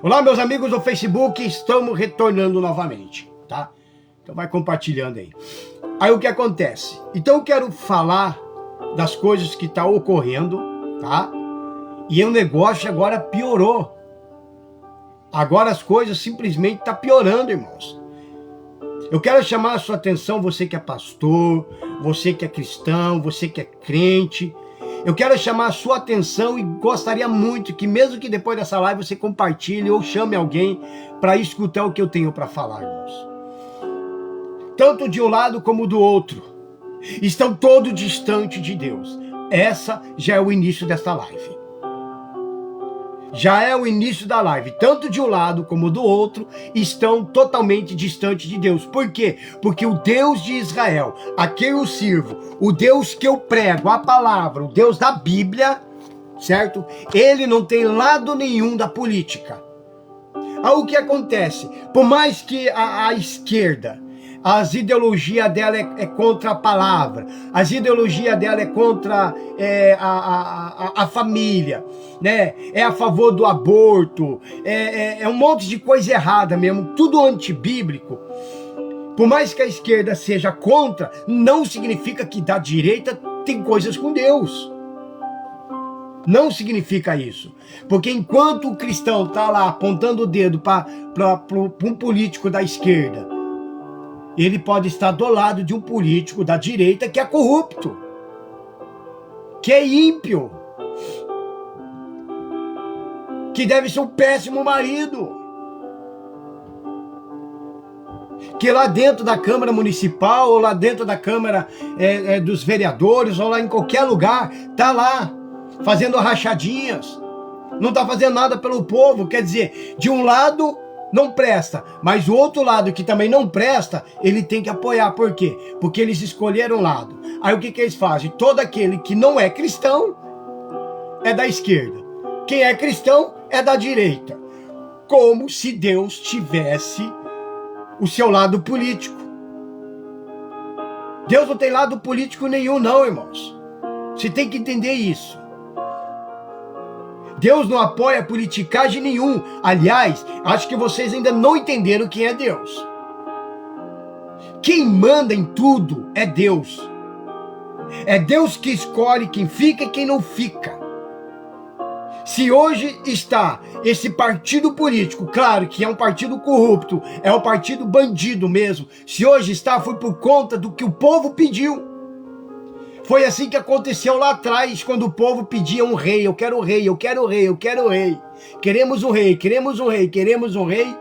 Olá, meus amigos do Facebook, estamos retornando novamente, tá? Então vai compartilhando aí. Aí o que acontece? Então eu quero falar das coisas que estão ocorrendo, tá? E o negócio agora piorou. Agora as coisas simplesmente estão piorando, irmãos. Eu quero chamar a sua atenção, você que é pastor, você que é cristão, você que é crente. Eu quero chamar a sua atenção e gostaria muito que, mesmo que depois dessa live, você compartilhe ou chame alguém para escutar o que eu tenho para falar, irmãos. Tanto de um lado como do outro, estão todos distantes de Deus. Essa já é o início desta live. Já é o início da live. Tanto de um lado como do outro estão totalmente distantes de Deus. Por quê? Porque o Deus de Israel, a quem eu sirvo, o Deus que eu prego, a palavra, o Deus da Bíblia, certo? Ele não tem lado nenhum da política. Aí o que acontece? Por mais que a esquerda, as ideologias dela é contra a palavra, as ideologias dela é contra a família, né? É a favor do aborto, é um monte de coisa errada mesmo, tudo antibíblico. Por mais que a esquerda seja contra, não significa que da direita tem coisas com Deus. Não significa isso. Porque enquanto o cristão está lá apontando o dedo para um político da esquerda, ele pode estar do lado de um político da direita que é corrupto, que é ímpio, que deve ser um péssimo marido, que lá dentro da Câmara Municipal, ou lá dentro da Câmara dos Vereadores, ou lá em qualquer lugar, tá lá, fazendo rachadinhas, não tá fazendo nada pelo povo. Quer dizer, de um lado não presta, mas o outro lado que também não presta, ele tem que apoiar. Por quê? Porque eles escolheram um lado. Aí o que eles fazem? Todo aquele que não é cristão é da esquerda. Quem é cristão é da direita. Como se Deus tivesse o seu lado político. Deus não tem lado político nenhum, não, irmãos. Você tem que entender isso. Deus não apoia politicagem nenhum. Aliás, acho que vocês ainda não entenderam quem é Deus. Quem manda em tudo é Deus. É Deus que escolhe quem fica e quem não fica. Se hoje está esse partido político, claro que é um partido corrupto, é um partido bandido mesmo. Se hoje está, foi por conta do que o povo pediu. Foi assim que aconteceu lá atrás, quando o povo pedia um rei. Eu quero um rei, eu quero um rei, eu quero um rei. Queremos um rei, queremos um rei, queremos um rei.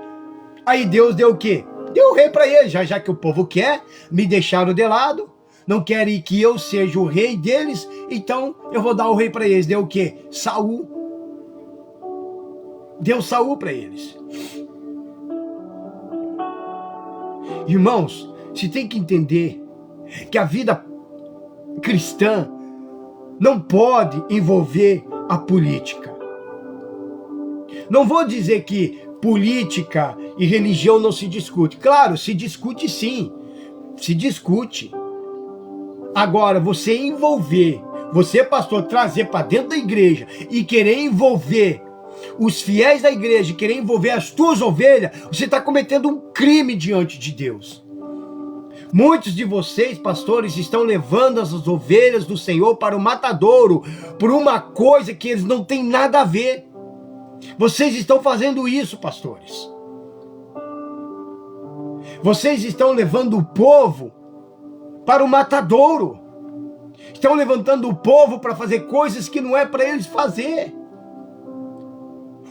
Aí Deus deu o quê? Deu o rei para eles, já que o povo quer, me deixaram de lado, não querem que eu seja o rei deles, então eu vou dar o rei para eles. Deu o quê? Saul. Deu Saul para eles. Irmãos, você tem que entender que a vida cristã não pode envolver a política. Não vou dizer que política e religião não se discute. Claro, se discute sim, se discute. Agora, você envolver, você pastor, trazer para dentro da igreja e querer envolver os fiéis da igreja, querer envolver as tuas ovelhas, você está cometendo um crime diante de Deus. Muitos de vocês, pastores, estão levando as ovelhas do Senhor para o matadouro por uma coisa que eles não têm nada a ver. Vocês estão fazendo isso, pastores. Vocês estão levando o povo para o matadouro. Estão levantando o povo para fazer coisas que não é para eles fazer.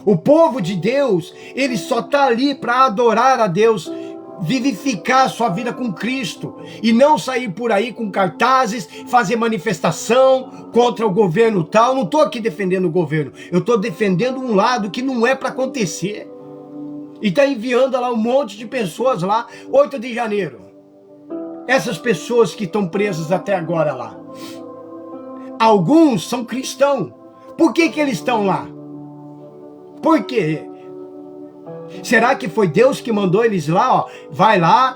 O povo de Deus, ele só está ali para adorar a Deus, vivificar a sua vida com Cristo e não sair por aí com cartazes, fazer manifestação contra o governo tal. Não estou aqui defendendo o governo, eu estou defendendo um lado que não é para acontecer. E está enviando lá um monte de pessoas lá, 8 de janeiro. Essas pessoas que estão presas até agora lá. Alguns são cristãos. Por que eles estão lá? Por quê? Será que foi Deus que mandou eles lá? Ó, vai lá,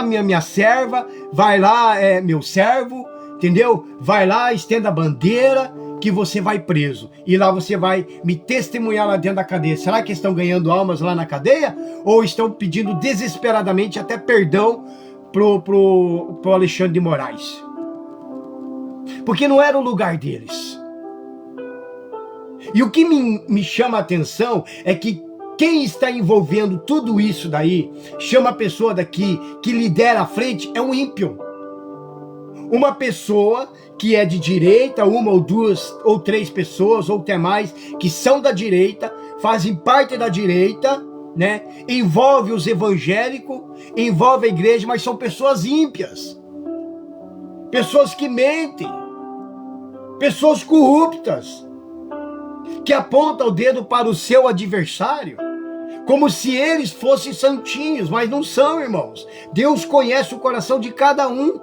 minha serva, vai lá, meu servo, entendeu? Vai lá, estenda a bandeira, que você vai preso. E lá você vai me testemunhar lá dentro da cadeia. Será que estão ganhando almas lá na cadeia? Ou estão pedindo desesperadamente até perdão pro Alexandre de Moraes? Porque não era o lugar deles. E o que me chama a atenção é que quem está envolvendo tudo isso daí, chama a pessoa daqui, que lidera a frente, é um ímpio. Uma pessoa que é de direita, uma ou duas ou três pessoas, ou até mais, que são da direita, fazem parte da direita, né? Envolve os evangélicos, envolve a igreja, mas são pessoas ímpias. Pessoas que mentem. Pessoas corruptas. Que apontam o dedo para o seu adversário. Como se eles fossem santinhos, mas não são, irmãos. Deus conhece o coração de cada um.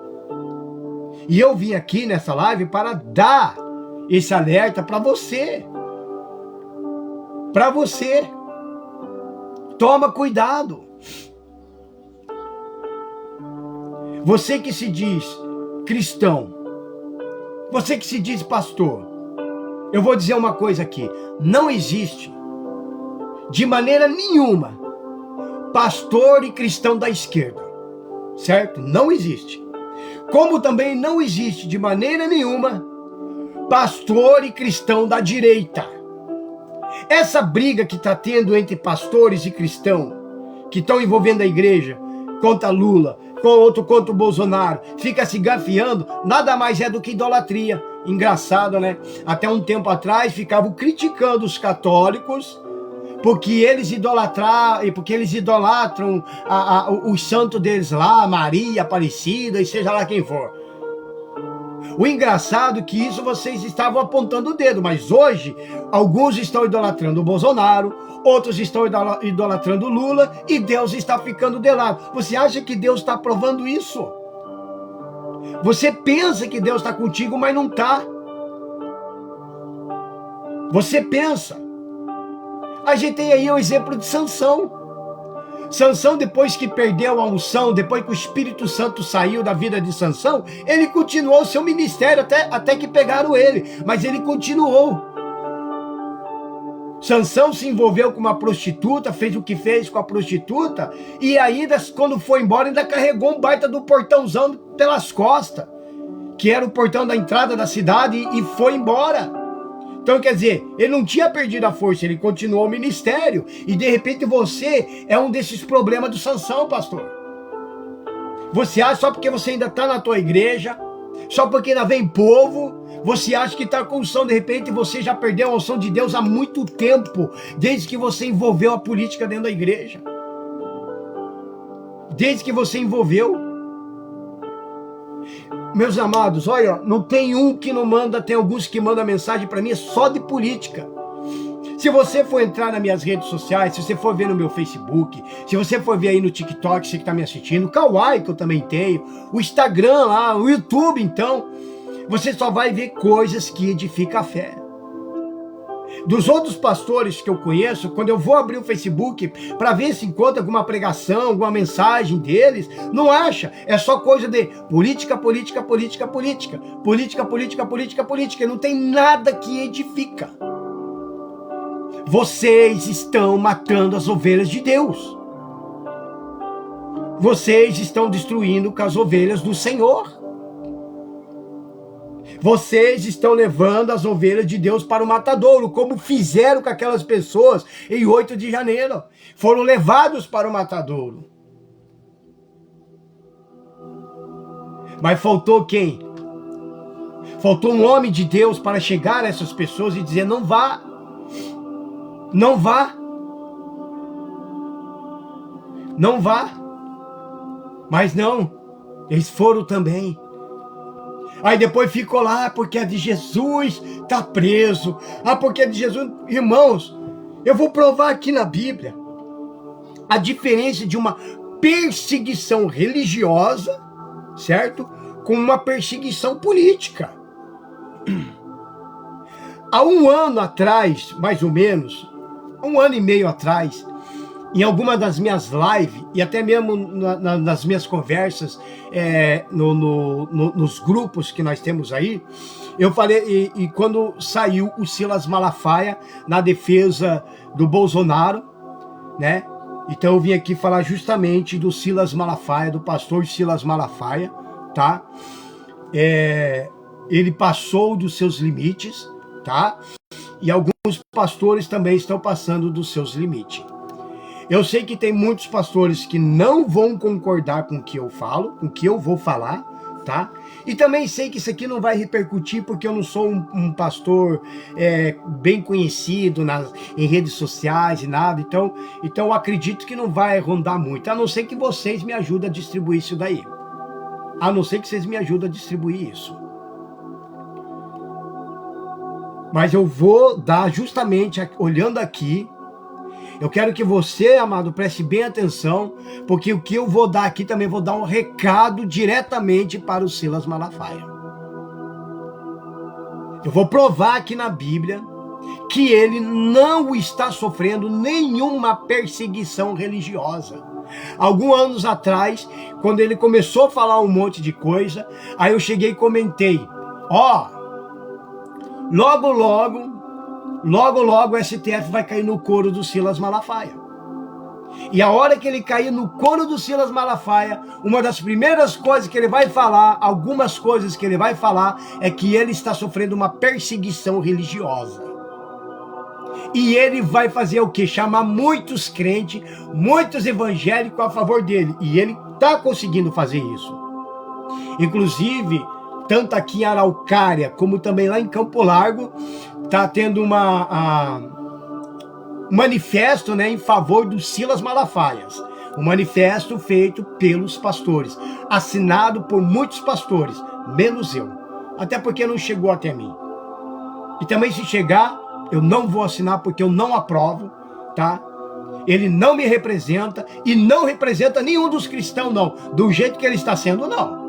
E eu vim aqui nessa live para dar esse alerta para você. Para você. Toma cuidado. Você que se diz cristão, você que se diz pastor, eu vou dizer uma coisa aqui. Não existe, de maneira nenhuma, pastor e cristão da esquerda. Certo? Não existe. Como também não existe, de maneira nenhuma, pastor e cristão da direita. Essa briga que está tendo entre pastores e cristãos, que estão envolvendo a igreja, contra Lula, com outro contra o Bolsonaro, fica se gafiando, nada mais é do que idolatria. Engraçado, né? Até um tempo atrás ficavam criticando os católicos porque eles idolatram os santos deles lá, Maria, Aparecida e seja lá quem for. O engraçado é que isso vocês estavam apontando o dedo, mas hoje alguns estão idolatrando o Bolsonaro, outros estão idolatrando o Lula e Deus está ficando de lado. Você acha que Deus está aprovando isso? Você pensa que Deus está contigo, mas não está. Você pensa. A gente tem aí o exemplo de Sansão. Sansão, depois que perdeu a unção, depois que o Espírito Santo saiu da vida de Sansão, ele continuou o seu ministério até que pegaram ele, mas ele continuou. Sansão se envolveu com uma prostituta, fez o que fez com a prostituta, e ainda, quando foi embora, ainda carregou um baita do portãozão pelas costas, que era o portão da entrada da cidade, e foi embora. Então, quer dizer, ele não tinha perdido a força, ele continuou o ministério. E de repente você é um desses problemas do Sansão, pastor. Você acha só porque você ainda está na tua igreja, só porque ainda vem povo, você acha que está com unção, de repente você já perdeu a unção de Deus há muito tempo, desde que você envolveu a política dentro da igreja. Desde que você envolveu. Meus amados, olha, não tem um que não manda, tem alguns que mandam mensagem para mim, é só de política. Se você for entrar nas minhas redes sociais, se você for ver no meu Facebook, se você for ver aí no TikTok, você que está me assistindo, o Kawaii, que eu também tenho, o Instagram lá, o YouTube, então, você só vai ver coisas que edificam a fé. Dos outros pastores que eu conheço, quando eu vou abrir o Facebook para ver se encontra alguma pregação, alguma mensagem deles, não acha. É só coisa de política, política, política, política. Política, política, política, política. Não tem nada que edifica. Vocês estão matando as ovelhas de Deus. Vocês estão destruindo com as ovelhas do Senhor. Vocês estão levando as ovelhas de Deus para o matadouro, como fizeram com aquelas pessoas em 8 de janeiro. Foram levados para o matadouro. Mas faltou quem? Faltou um homem de Deus para chegar a essas pessoas e dizer: não vá. Não vá. Não vá. Mas não, eles foram também. Aí depois ficou lá, porque é de Jesus, está preso. Ah, porque é de Jesus. Irmãos, eu vou provar aqui na Bíblia a diferença de uma perseguição religiosa, certo? Com uma perseguição política. Há um ano atrás, mais ou menos, 1 ano e meio atrás, em alguma das minhas lives, e até mesmo nas minhas conversas, nos grupos que nós temos aí, eu falei, e quando saiu o Silas Malafaia na defesa do Bolsonaro, né? Então eu vim aqui falar justamente do Silas Malafaia, do pastor Silas Malafaia, tá? Ele passou dos seus limites, tá? E alguns pastores também estão passando dos seus limites. Eu sei que tem muitos pastores que não vão concordar com o que eu falo, com o que eu vou falar, tá? E também sei que isso aqui não vai repercutir porque eu não sou um pastor bem conhecido em redes sociais e nada, então eu acredito que não vai rondar muito, a não ser que vocês me ajudem a distribuir isso daí. A não ser que vocês me ajudem a distribuir isso. Mas eu vou dar justamente, olhando aqui, eu quero que você, amado, preste bem atenção, porque o que eu vou dar aqui também vou dar um recado diretamente para o Silas Malafaia. Eu vou provar aqui na Bíblia que ele não está sofrendo nenhuma perseguição religiosa. Alguns anos atrás, quando ele começou a falar um monte de coisa, aí eu cheguei e comentei, logo o STF vai cair no couro do Silas Malafaia. E a hora que ele cair no couro do Silas Malafaia, uma das primeiras coisas que ele vai falar, algumas coisas que ele vai falar, é que ele está sofrendo uma perseguição religiosa. E ele vai fazer o quê? Chamar muitos crentes, muitos evangélicos a favor dele. E ele está conseguindo fazer isso. Inclusive, tanto aqui em Araucária, como também lá em Campo Largo, está tendo um manifesto, né, em favor do Silas Malafaias. Um manifesto feito pelos pastores, assinado por muitos pastores, menos eu. Até porque não chegou até mim. E também se chegar, eu não vou assinar porque eu não aprovo, tá? Ele não me representa e não representa nenhum dos cristãos, não. Do jeito que ele está sendo, não.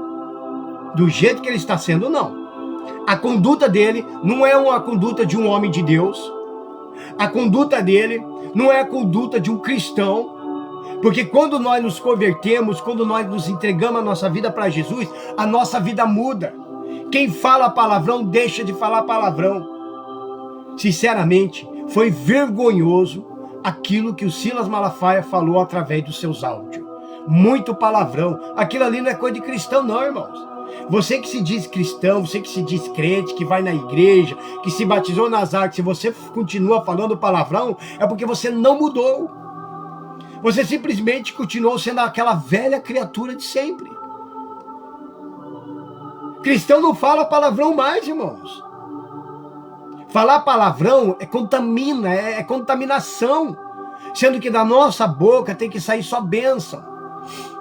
Do jeito que ele está sendo, não. A conduta dele não é uma conduta de um homem de Deus. A conduta dele não é a conduta de um cristão. Porque quando nós nos convertemos, quando nós nos entregamos a nossa vida para Jesus, a nossa vida muda. Quem fala palavrão, deixa de falar palavrão. Sinceramente, foi vergonhoso aquilo que o Silas Malafaia falou através dos seus áudios. Muito palavrão. Aquilo ali não é coisa de cristão, não, irmãos. Você que se diz cristão, você que se diz crente, que vai na igreja, que se batizou nas águas, se você continua falando palavrão, é porque você não mudou. Você simplesmente continuou sendo aquela velha criatura de sempre. Cristão não fala palavrão mais, irmãos. Falar palavrão contamina, é contaminação. Sendo que da nossa boca tem que sair só bênção.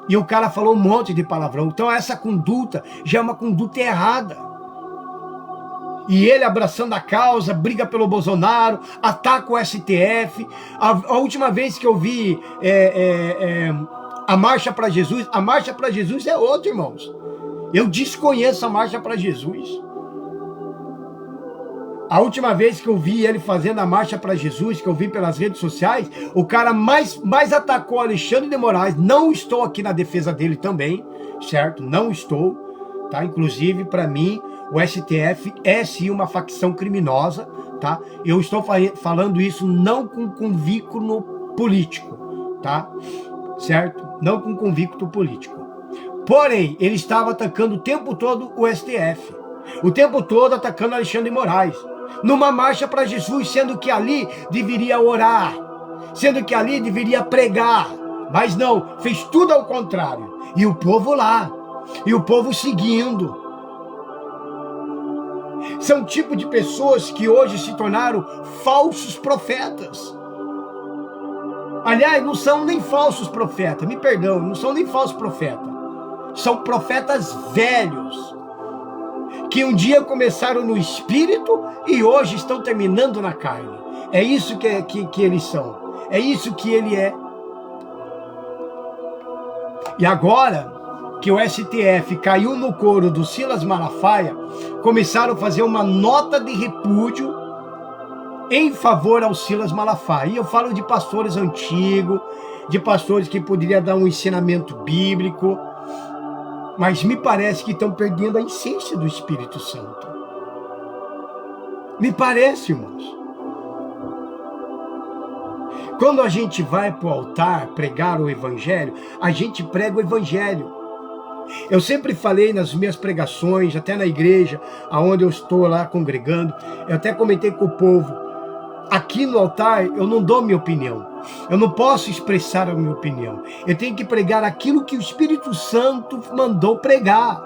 E o cara falou um monte de palavrão. Então essa conduta já é uma conduta errada. E ele abraçando a causa, briga pelo Bolsonaro, ataca o STF. A última vez que eu vi a Marcha para Jesus, a Marcha para Jesus é outra, irmãos. Eu desconheço a Marcha para Jesus. A última vez que eu vi ele fazendo a Marcha para Jesus, que eu vi pelas redes sociais, o cara mais atacou Alexandre de Moraes. Não estou aqui na defesa dele também, certo? Não estou, tá? Inclusive, para mim, o STF é sim uma facção criminosa, tá? Eu estou falando isso não com convicto político, tá? Certo? Não com convicto político. Porém, ele estava atacando o tempo todo o STF. O tempo todo atacando Alexandre de Moraes. Numa marcha para Jesus, sendo que ali deveria orar, sendo que ali deveria pregar, mas não, fez tudo ao contrário. E o povo lá, e o povo seguindo. São tipo de pessoas que hoje se tornaram falsos profetas. Aliás, não são nem falsos profetas, me perdoam, não são nem falsos profetas. São profetas velhos, que um dia começaram no espírito e hoje estão terminando na carne. É isso que eles são. É isso que ele é. E agora que o STF caiu no couro do Silas Malafaia, começaram a fazer uma nota de repúdio em favor ao Silas Malafaia. E eu falo de pastores antigos, de pastores que poderiam dar um ensinamento bíblico, mas me parece que estão perdendo a essência do Espírito Santo. Me parece, irmãos. Quando a gente vai para o altar pregar o Evangelho, a gente prega o Evangelho. Eu sempre falei nas minhas pregações, até na igreja, aonde eu estou lá congregando, eu até comentei com o povo, aqui no altar eu não dou minha opinião, eu não posso expressar a minha opinião, eu tenho que pregar aquilo que o Espírito Santo mandou pregar.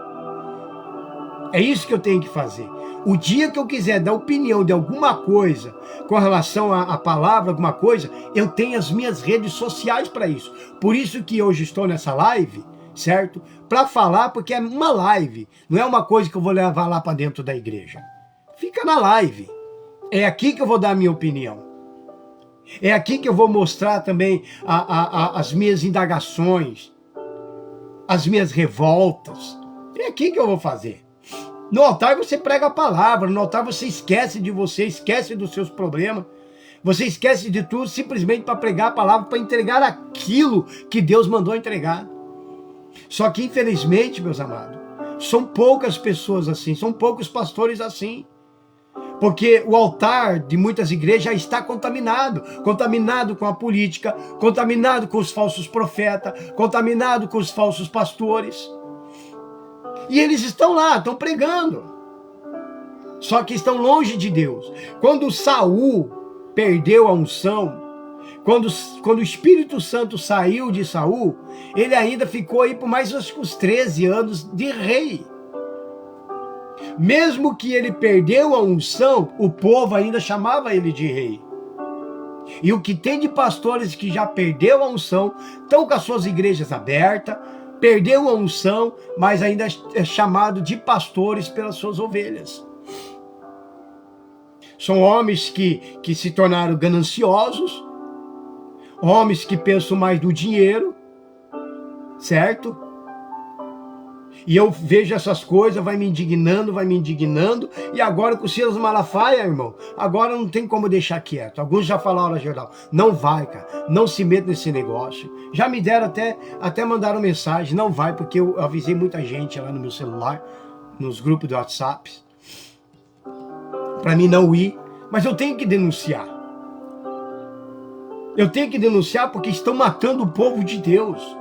É isso que eu tenho que fazer. O dia que eu quiser dar opinião de alguma coisa, com relação à palavra, alguma coisa, eu tenho as minhas redes sociais para isso. Por isso que hoje estou nessa live, certo? Para falar, porque é uma live, não é uma coisa que eu vou levar lá para dentro da igreja. Fica na live. É aqui que eu vou dar a minha opinião. É aqui que eu vou mostrar também as minhas indagações, as minhas revoltas. É aqui que eu vou fazer. No altar você prega a palavra, no altar você esquece de você, esquece dos seus problemas. Você esquece de tudo simplesmente para pregar a palavra, para entregar aquilo que Deus mandou entregar. Só que infelizmente, meus amados, são poucas pessoas assim, são poucos pastores assim. Porque o altar de muitas igrejas já está contaminado. Contaminado com a política, contaminado com os falsos profetas, contaminado com os falsos pastores. E eles estão lá, estão pregando. Só que estão longe de Deus. Quando Saul perdeu a unção, quando o Espírito Santo saiu de Saul, ele ainda ficou aí por mais uns 13 anos de rei. Mesmo que ele perdeu a unção, o povo ainda chamava ele de rei. E o que tem de pastores que já perdeu a unção, estão com as suas igrejas abertas, perdeu a unção, mas ainda é chamado de pastores pelas suas ovelhas. São homens que se tornaram gananciosos, homens que pensam mais no dinheiro, certo? E eu vejo essas coisas, vai me indignando, e agora com o Silas Malafaia, irmão, agora não tem como deixar quieto. Alguns já falaram, geral, não vai, cara, não se meta nesse negócio. Já me deram até mandaram mensagem, não vai, porque eu avisei muita gente lá no meu celular, nos grupos do WhatsApp, para mim não ir, mas eu tenho que denunciar. Eu tenho que denunciar porque estão matando o povo de Deus.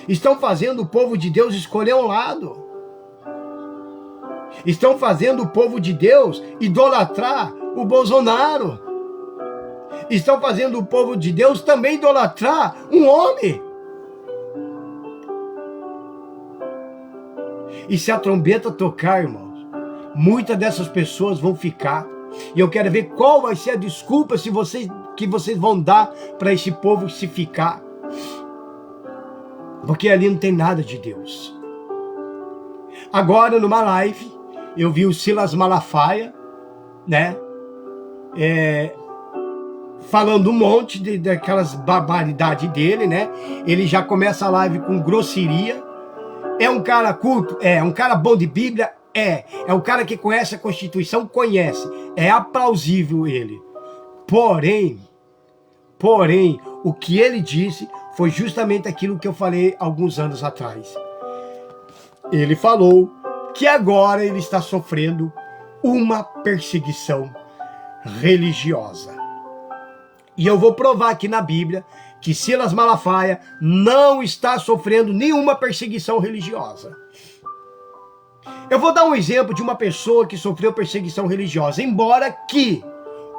Estão fazendo o povo de Deus escolher um lado. Estão fazendo o povo de Deus idolatrar o Bolsonaro. Estão fazendo o povo de Deus também idolatrar um homem. E se a trombeta tocar, irmãos, muitas dessas pessoas vão ficar. E eu quero ver qual vai ser a desculpa que vocês vão dar para esse povo se ficar. Porque ali não tem nada de Deus. Agora, numa live, eu vi o Silas Malafaia, né? Falando um monte daquelas barbaridades dele, né? Ele já começa a live com grosseria. É um cara culto? É um cara bom de Bíblia? É um cara que conhece a Constituição? Conhece. É aplausível ele. Porém, o que ele disse foi justamente aquilo que eu falei alguns anos atrás. Ele falou que agora ele está sofrendo uma perseguição religiosa. E eu vou provar aqui na Bíblia que Silas Malafaia não está sofrendo nenhuma perseguição religiosa. Eu vou dar um exemplo de uma pessoa que sofreu perseguição religiosa, embora que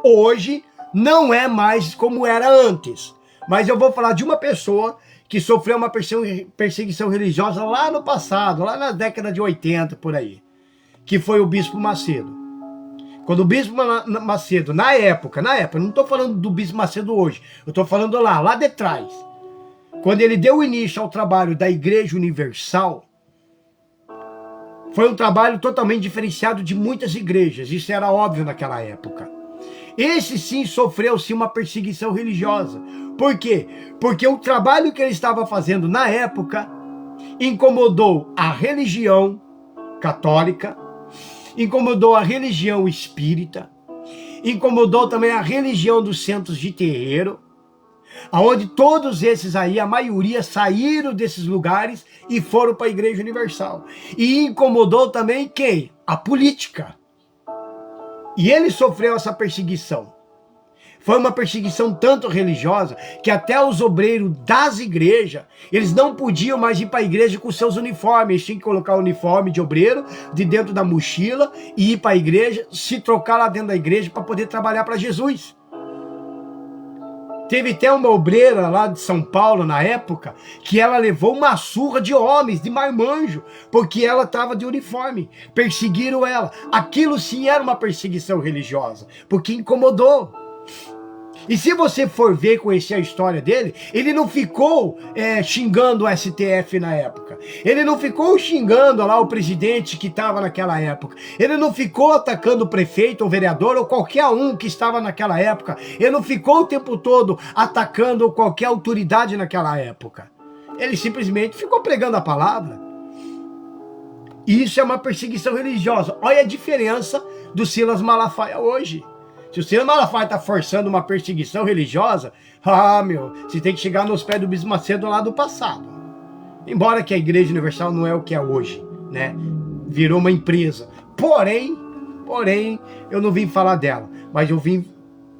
hoje não é mais como era antes. Mas eu vou falar de uma pessoa que sofreu uma perseguição religiosa lá no passado, lá na década de 80, por aí. Que foi o Bispo Macedo. Quando o Bispo Macedo, na época, não estou falando do Bispo Macedo hoje, eu estou falando lá de trás. Quando ele deu início ao trabalho da Igreja Universal, foi um trabalho totalmente diferenciado de muitas igrejas. Isso era óbvio naquela época. Esse sim sofreu sim uma perseguição religiosa. Por quê? Porque o trabalho que ele estava fazendo na época incomodou a religião católica, incomodou a religião espírita, incomodou também a religião dos centros de terreiro, aonde todos esses aí, a maioria, saíram desses lugares e foram para a Igreja Universal. E incomodou também quem? A política. E ele sofreu essa perseguição. Foi uma perseguição tanto religiosa que até os obreiros das igrejas, eles não podiam mais ir para a igreja com seus uniformes. Eles tinham que colocar o uniforme de obreiro de dentro da mochila e ir para a igreja, se trocar lá dentro da igreja para poder trabalhar para Jesus. Teve até uma obreira lá de São Paulo, na época, que ela levou uma surra de homens, de marmanjo, porque ela estava de uniforme. Perseguiram ela. Aquilo sim era uma perseguição religiosa, porque incomodou. E se você for ver, conhecer a história dele, ele não ficou xingando o STF na época. Ele não ficou xingando lá o presidente que estava naquela época. Ele não ficou atacando o prefeito ou vereador ou qualquer um que estava naquela época. Ele não ficou o tempo todo atacando qualquer autoridade naquela época. Ele simplesmente ficou pregando a palavra. Isso é uma perseguição religiosa. Olha a diferença do Silas Malafaia hoje. Se o Silas Malafaia está forçando uma perseguição religiosa, você tem que chegar nos pés do Bispo Macedo lá do passado. Embora que a Igreja Universal não é o que é hoje, né? Virou uma empresa. Porém, eu não vim falar dela, mas eu vim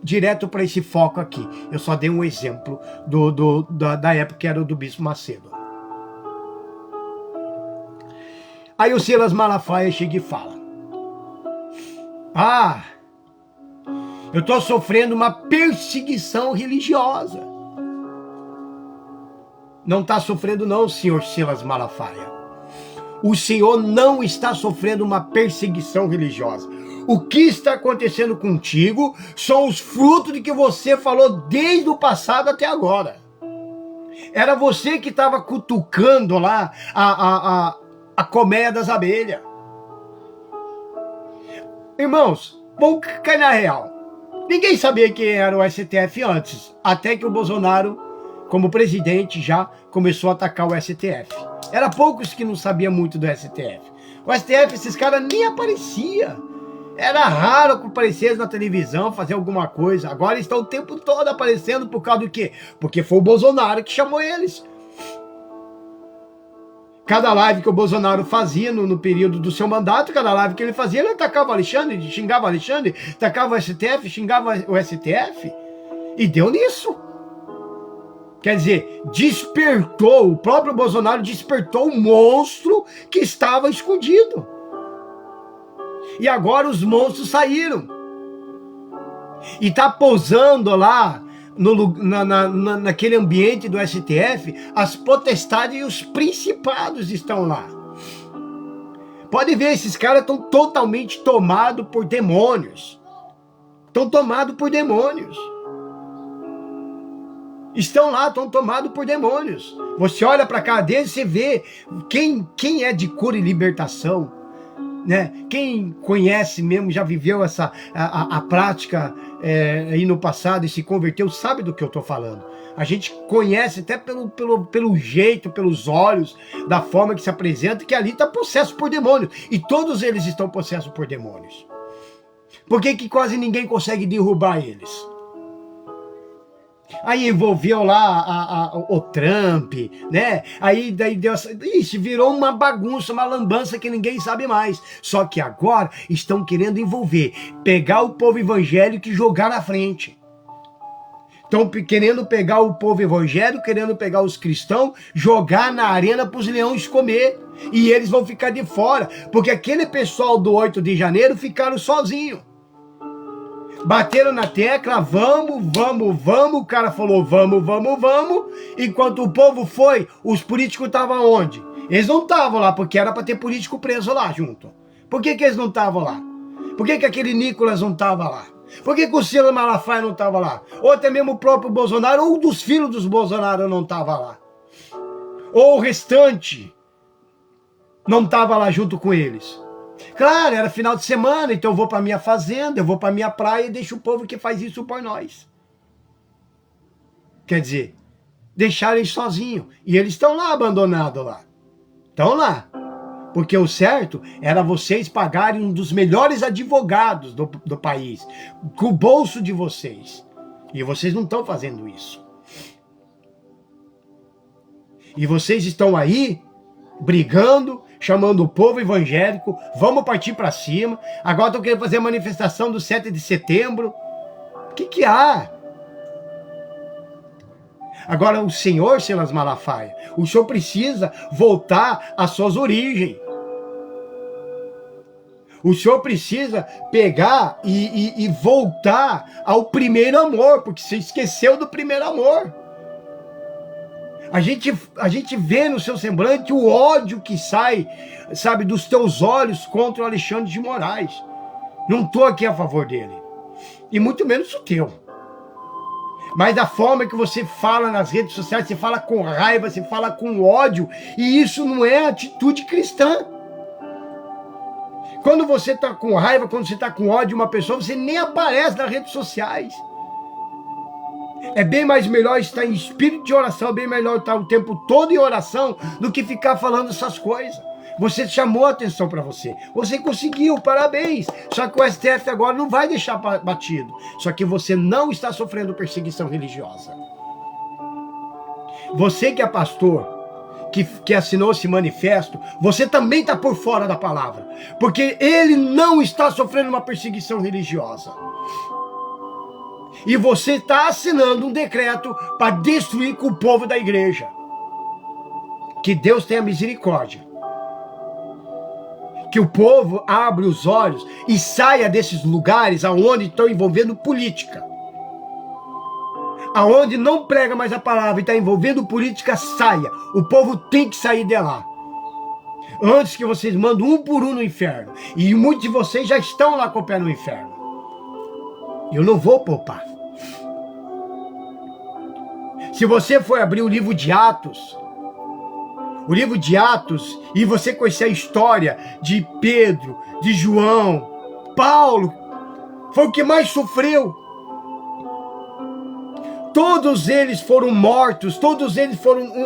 direto para esse foco aqui. Eu só dei um exemplo da época que era do Bispo Macedo. Aí o Silas Malafaia chega e fala: eu estou sofrendo uma perseguição religiosa. Não está sofrendo não, senhor Silas Malafaia. O senhor não está sofrendo uma perseguição religiosa. O que está acontecendo contigo são os frutos de que você falou desde o passado até agora. Era você que estava cutucando lá a colmeia das abelhas. Irmãos, vamos cair na real. Ninguém sabia quem era o STF antes, até que o Bolsonaro, como presidente, já começou a atacar o STF. Era poucos que não sabiam muito do STF. O STF, esses caras nem apareciam. Era raro que aparecesse na televisão, fazer alguma coisa. Agora estão o tempo todo aparecendo por causa do quê? Porque foi o Bolsonaro que chamou eles. Cada live que o Bolsonaro fazia no período do seu mandato, cada live que ele fazia, ele atacava o Alexandre, xingava o Alexandre, atacava o STF, xingava o STF. E deu nisso. Quer dizer, despertou, o próprio Bolsonaro despertou um monstro que estava escondido. E agora os monstros saíram. E está pousando lá, naquele ambiente do STF, as potestades e os principados estão lá. Pode ver, esses caras estão totalmente tomados por demônios. Estão tomados por demônios. Estão lá, estão tomados por demônios. Você olha para cá deles, você vê quem é de cura e libertação, né? Quem conhece mesmo, já viveu a prática aí no passado e se converteu, sabe do que eu estou falando. A gente conhece até pelo jeito, pelos olhos, da forma que se apresenta, que ali está possesso por demônios. E todos eles estão possessos por demônios. Por que quase ninguém consegue derrubar eles? Aí envolveu lá o Trump, né? Aí daí deu isso, virou uma bagunça, uma lambança que ninguém sabe mais. Só que agora estão querendo envolver, pegar o povo evangélico e jogar na frente. Estão querendo pegar o povo evangélico, querendo pegar os cristãos, jogar na arena para os leões comer. E eles vão ficar de fora, porque aquele pessoal do 8 de janeiro ficaram sozinhos. Bateram na tecla, vamos, o cara falou vamos, enquanto o povo foi, os políticos estavam onde? Eles não estavam lá, porque era para ter político preso lá junto. Por que eles não estavam lá? Por que aquele Nicolas não estava lá? Por que o Silas Malafaia não estava lá? Ou até mesmo o próprio Bolsonaro, ou dos filhos dos Bolsonaro não estava lá? Ou o restante não estava lá junto com eles? Claro, era final de semana, então eu vou para minha fazenda, eu vou para minha praia e deixo o povo que faz isso por nós. Quer dizer, deixaram eles sozinhos. E eles estão lá abandonados lá. Estão lá. Porque o certo era vocês pagarem um dos melhores advogados do país, com o bolso de vocês. E vocês não estão fazendo isso. E vocês estão aí brigando, chamando o povo evangélico, vamos partir para cima. Agora estão querendo fazer a manifestação do 7 de setembro. O que há? Agora o senhor, Silas Malafaia, o senhor precisa voltar às suas origens. O senhor precisa pegar e voltar ao primeiro amor, porque você esqueceu do primeiro amor. A gente vê no seu semblante o ódio que sai, sabe, dos teus olhos contra o Alexandre de Moraes. Não estou aqui a favor dele. E muito menos o teu. Mas da forma que você fala nas redes sociais, você fala com raiva, você fala com ódio, e isso não é atitude cristã. Quando você está com raiva, quando você está com ódio de uma pessoa, você nem aparece nas redes sociais. É bem mais melhor estar em espírito de oração, é bem melhor estar o tempo todo em oração do que ficar falando essas coisas. Você chamou a atenção para você. Você conseguiu, parabéns. Só que o STF agora não vai deixar batido. Só que você não está sofrendo perseguição religiosa. Você que é pastor, que assinou esse manifesto, você também está por fora da palavra. Porque ele não está sofrendo uma perseguição religiosa. E você está assinando um decreto para destruir com o povo da igreja. Que Deus tenha misericórdia. Que o povo abra os olhos e saia desses lugares aonde estão envolvendo política. Aonde não prega mais a palavra e está envolvendo política, saia. O povo tem que sair de lá. Antes que vocês mandem um por um no inferno. E muitos de vocês já estão lá com o pé no inferno. Eu não vou poupar. Se você for abrir o livro de Atos, e você conhecer a história de Pedro, de João, Paulo, foi o que mais sofreu. Todos eles foram mortos,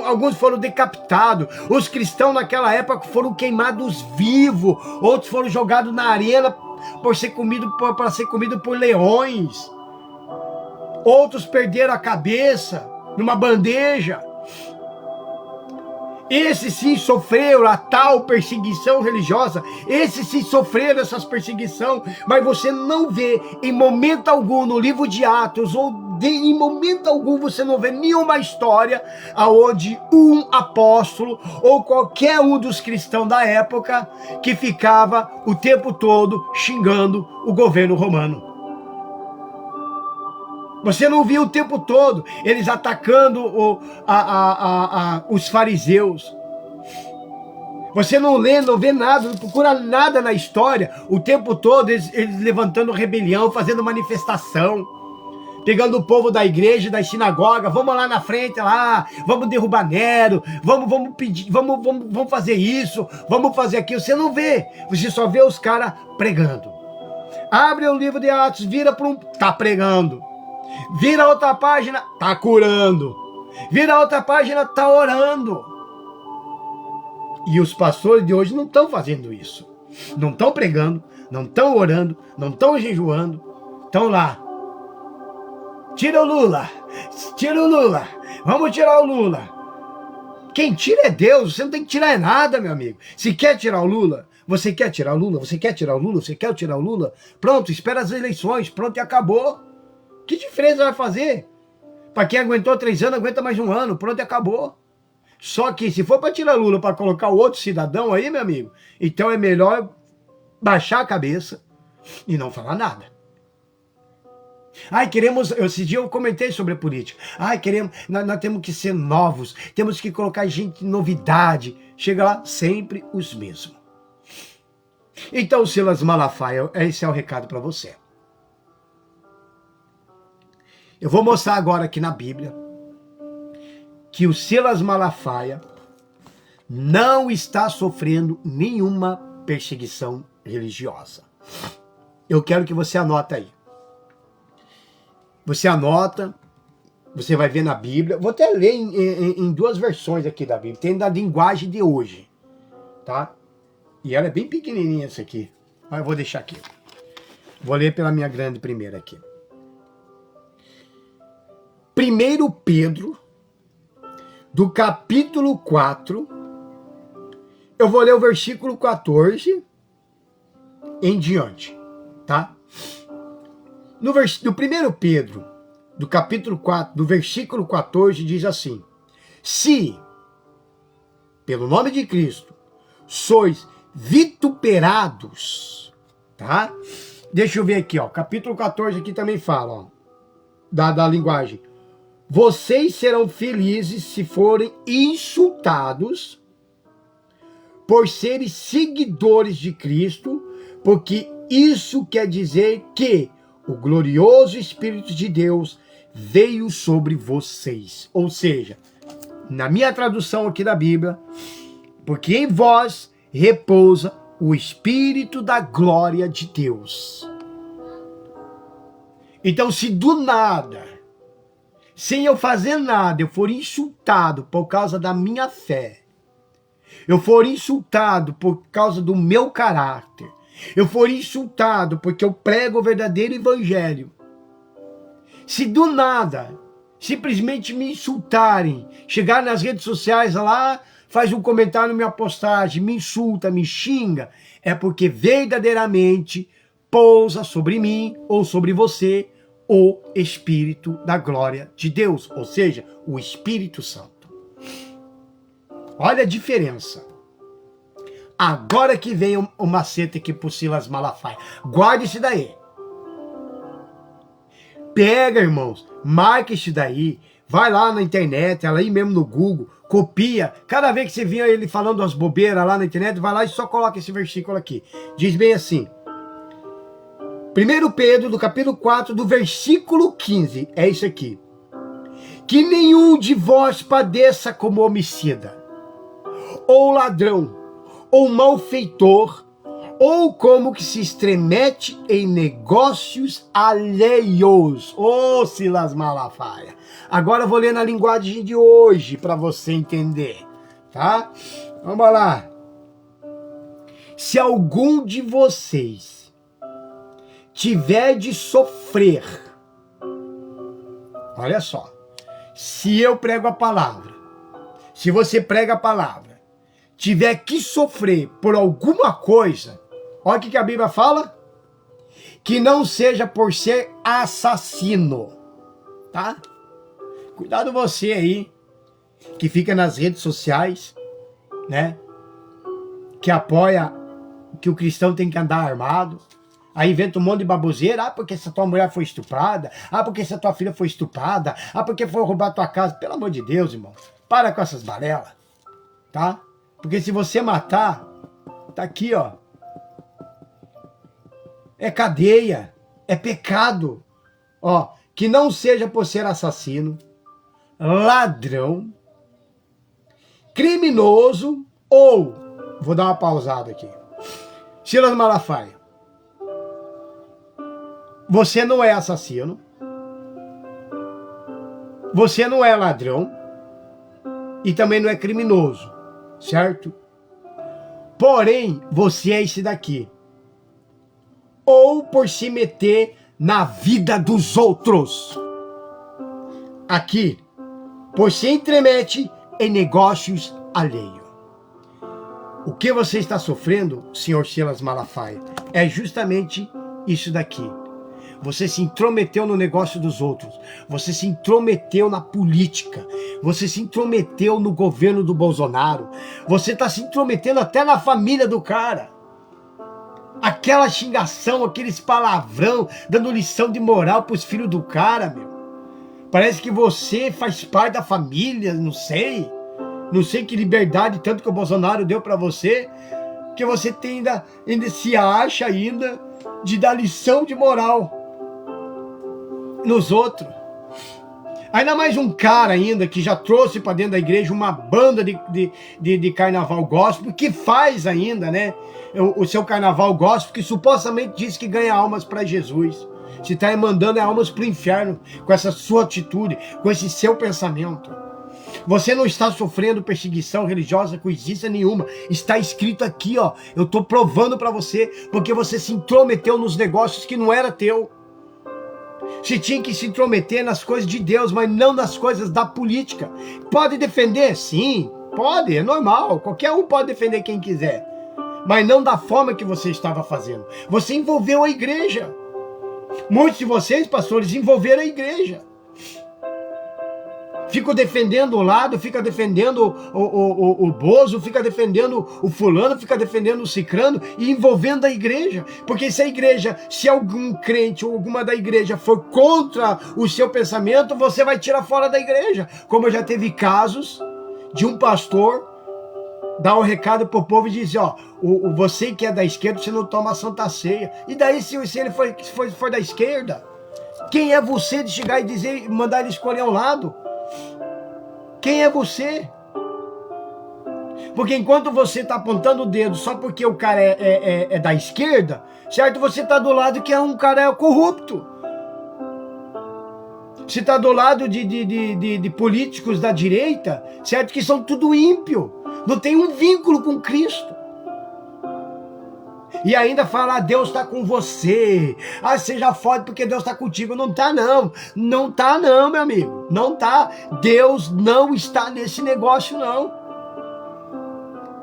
alguns foram decapitados. Os cristãos naquela época foram queimados vivos, outros foram jogados na arena para ser comido por leões. Outros perderam a cabeça numa bandeja. Esses sim sofreram a tal perseguição religiosa. Esses sim sofreram essas perseguições. Mas você não vê em momento algum no livro de Atos, em momento algum você não vê nenhuma história onde um apóstolo ou qualquer um dos cristãos da época que ficava o tempo todo xingando o governo romano. Você não viu o tempo todo eles atacando os fariseus. Você não vê nada, não procura nada na história. O tempo todo eles levantando rebelião, fazendo manifestação. Pegando o povo da igreja, das sinagogas, vamos lá na frente, lá, vamos derrubar Nero, vamos pedir, vamos fazer isso, vamos fazer aquilo. Você não vê, você só vê os caras pregando. Abre o livro de Atos, vira para tá pregando. Vira outra página, tá curando. Vira outra página, tá orando. E os pastores de hoje não estão fazendo isso. Não estão pregando, não estão orando, não estão jejuando. Estão lá. Tira o Lula. Tira o Lula. Vamos tirar o Lula. Quem tira é Deus. Você não tem que tirar nada, meu amigo. Se quer tirar o Lula, você quer tirar o Lula, você quer tirar o Lula, você quer tirar o Lula, pronto, espera as eleições, pronto, e acabou. Que diferença vai fazer? Para quem aguentou 3 anos, aguenta mais 1 ano, pronto, e acabou. Só que se for para tirar Lula para colocar o outro cidadão aí, meu amigo, então é melhor baixar a cabeça e não falar nada. Ai, esse dia eu comentei sobre a política. Ai, nós temos que ser novos, temos que colocar gente novidade. Chega lá, sempre os mesmos. Então, Silas Malafaia, esse é o recado para você. Eu vou mostrar agora aqui na Bíblia que o Silas Malafaia não está sofrendo nenhuma perseguição religiosa. Eu quero que você anota aí. Você anota, você vai ver na Bíblia. Vou até ler em 2 versões aqui da Bíblia. Tem da linguagem de hoje, tá? E ela é bem pequenininha essa aqui. Mas eu vou deixar aqui. Vou ler pela minha grande primeira aqui. 1 Pedro, do capítulo 4, eu vou ler o versículo 14 em diante, tá? No 1 Pedro, do capítulo 4, do versículo 14, diz assim: se, pelo nome de Cristo, sois vituperados, tá? Deixa eu ver aqui, ó, capítulo 14 aqui também fala, ó, da linguagem. Vocês serão felizes se forem insultados por serem seguidores de Cristo, porque isso quer dizer que o glorioso Espírito de Deus veio sobre vocês. Ou seja, na minha tradução aqui da Bíblia, porque em vós repousa o Espírito da glória de Deus. Então, se do nada, sem eu fazer nada, eu for insultado por causa da minha fé, eu for insultado por causa do meu caráter, eu for insultado porque eu prego o verdadeiro evangelho, se do nada, simplesmente me insultarem, chegar nas redes sociais lá, faz um comentário na minha postagem, me insulta, me xinga, é porque verdadeiramente pousa sobre mim ou sobre você o Espírito da glória de Deus, ou seja, o Espírito Santo. Olha a diferença. Agora que vem o macete aqui pro Silas Malafaia. Guarde isso daí. Pega, irmãos, marca isso daí, vai lá na internet, aí mesmo no Google, copia. Cada vez que você via ele falando as bobeiras lá na internet, vai lá e só coloca esse versículo aqui. Diz bem assim: 1 Pedro, do capítulo 4, do versículo 15, é isso aqui. Que nenhum de vós padeça como homicida, ou ladrão, ou malfeitor, ou como que se estremete em negócios alheios. Ô, Silas Malafaia. Agora eu vou ler na linguagem de hoje, para você entender, tá? Vamos lá. Se algum de vocês tiver de sofrer, olha só, se eu prego a palavra, se você prega a palavra, tiver que sofrer por alguma coisa, olha o que a Bíblia fala, que não seja por ser assassino, tá? Cuidado você aí, que fica nas redes sociais, né, que apoia que o cristão tem que andar armado, aí inventa um monte de baboseira, porque essa tua mulher foi estuprada, porque essa tua filha foi estuprada, porque foi roubar tua casa. Pelo amor de Deus, irmão, para com essas balelas, tá? Porque se você matar, tá aqui, ó, é cadeia, é pecado, ó, que não seja por ser assassino, ladrão, criminoso ou, vou dar uma pausada aqui, Silas Malafaia, você não é assassino, você não é ladrão e também não é criminoso, certo? Porém, você é esse daqui. Ou por se meter na vida dos outros. Aqui, por se entremete em negócios alheios. O que você está sofrendo, senhor Silas Malafaia, é justamente isso daqui. Você se intrometeu no negócio dos outros. Você se intrometeu na política. Você se intrometeu no governo do Bolsonaro. Você está se intrometendo até na família do cara. Aquela xingação, aqueles palavrão, dando lição de moral para os filhos do cara, meu. Parece que você faz parte da família, não sei. Não sei que liberdade tanto que o Bolsonaro deu para você, que você tem ainda se acha ainda de dar lição de moral nos outros. Ainda mais um cara ainda que já trouxe para dentro da igreja uma banda de carnaval gospel, que faz ainda, né, o seu carnaval gospel, que supostamente diz que ganha almas para Jesus. Se está mandando almas para o inferno com essa sua atitude, com esse seu pensamento. Você não está sofrendo perseguição religiosa, coisíssima nenhuma. Está escrito aqui, ó. Eu estou provando para você, porque você se intrometeu nos negócios que não era teu. Você tinha que se intrometer nas coisas de Deus, mas não nas coisas da política. Pode defender? Sim, pode, é normal. Qualquer um pode defender quem quiser. Mas não da forma que você estava fazendo. Você envolveu a igreja. Muitos de vocês, pastores, envolveram a igreja. Fica defendendo o lado, fica defendendo o Bozo, fica defendendo o fulano, fica defendendo o cicrano e envolvendo a igreja. Porque se a igreja, se algum crente ou alguma da igreja for contra o seu pensamento, você vai tirar fora da igreja. Como já teve casos de um pastor dar um recado pro povo e dizer, ó, você que é da esquerda, você não toma a Santa Ceia. E daí se ele for da esquerda, quem é você de chegar e dizer, mandar ele escolher um lado? Quem é você? Porque enquanto você está apontando o dedo só porque o cara é da esquerda, certo? Você está do lado que é um cara corrupto. Você está do lado de políticos da direita, certo? Que são tudo ímpio. Não tem um vínculo com Cristo. E ainda fala, Deus está com você. Ah, seja forte porque Deus está contigo. Não está não. Não está não, meu amigo. Não está. Deus não está nesse negócio não.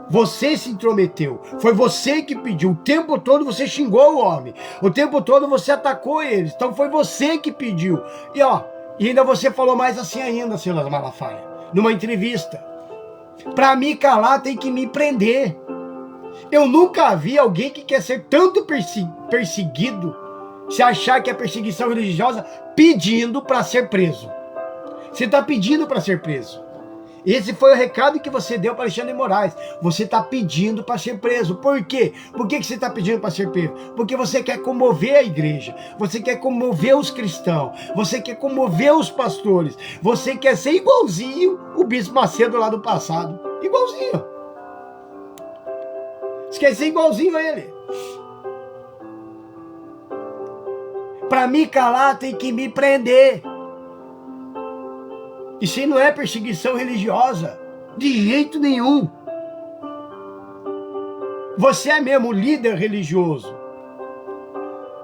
Você se intrometeu. Foi você que pediu. O tempo todo você xingou o homem. O tempo todo você atacou eles. Então foi você que pediu. E ó, e ainda você falou mais assim ainda, Silas Malafaia, numa entrevista. Para me calar tem que me prender. Eu nunca vi alguém que quer ser tanto perseguido, se achar que é perseguição religiosa, pedindo para ser preso. Você está pedindo para ser preso. Esse foi o recado que você deu para Alexandre de Moraes. Você está pedindo para ser preso. Por quê? Por que você está pedindo para ser preso? Porque você quer comover a igreja. Você quer comover os cristãos. Você quer comover os pastores. Você quer ser igualzinho o Bispo Macedo lá do passado. Igualzinho. Você quer ser igualzinho a ele. Para me calar tem que me prender. Isso aí não é perseguição religiosa. De jeito nenhum. Você é mesmo líder religioso.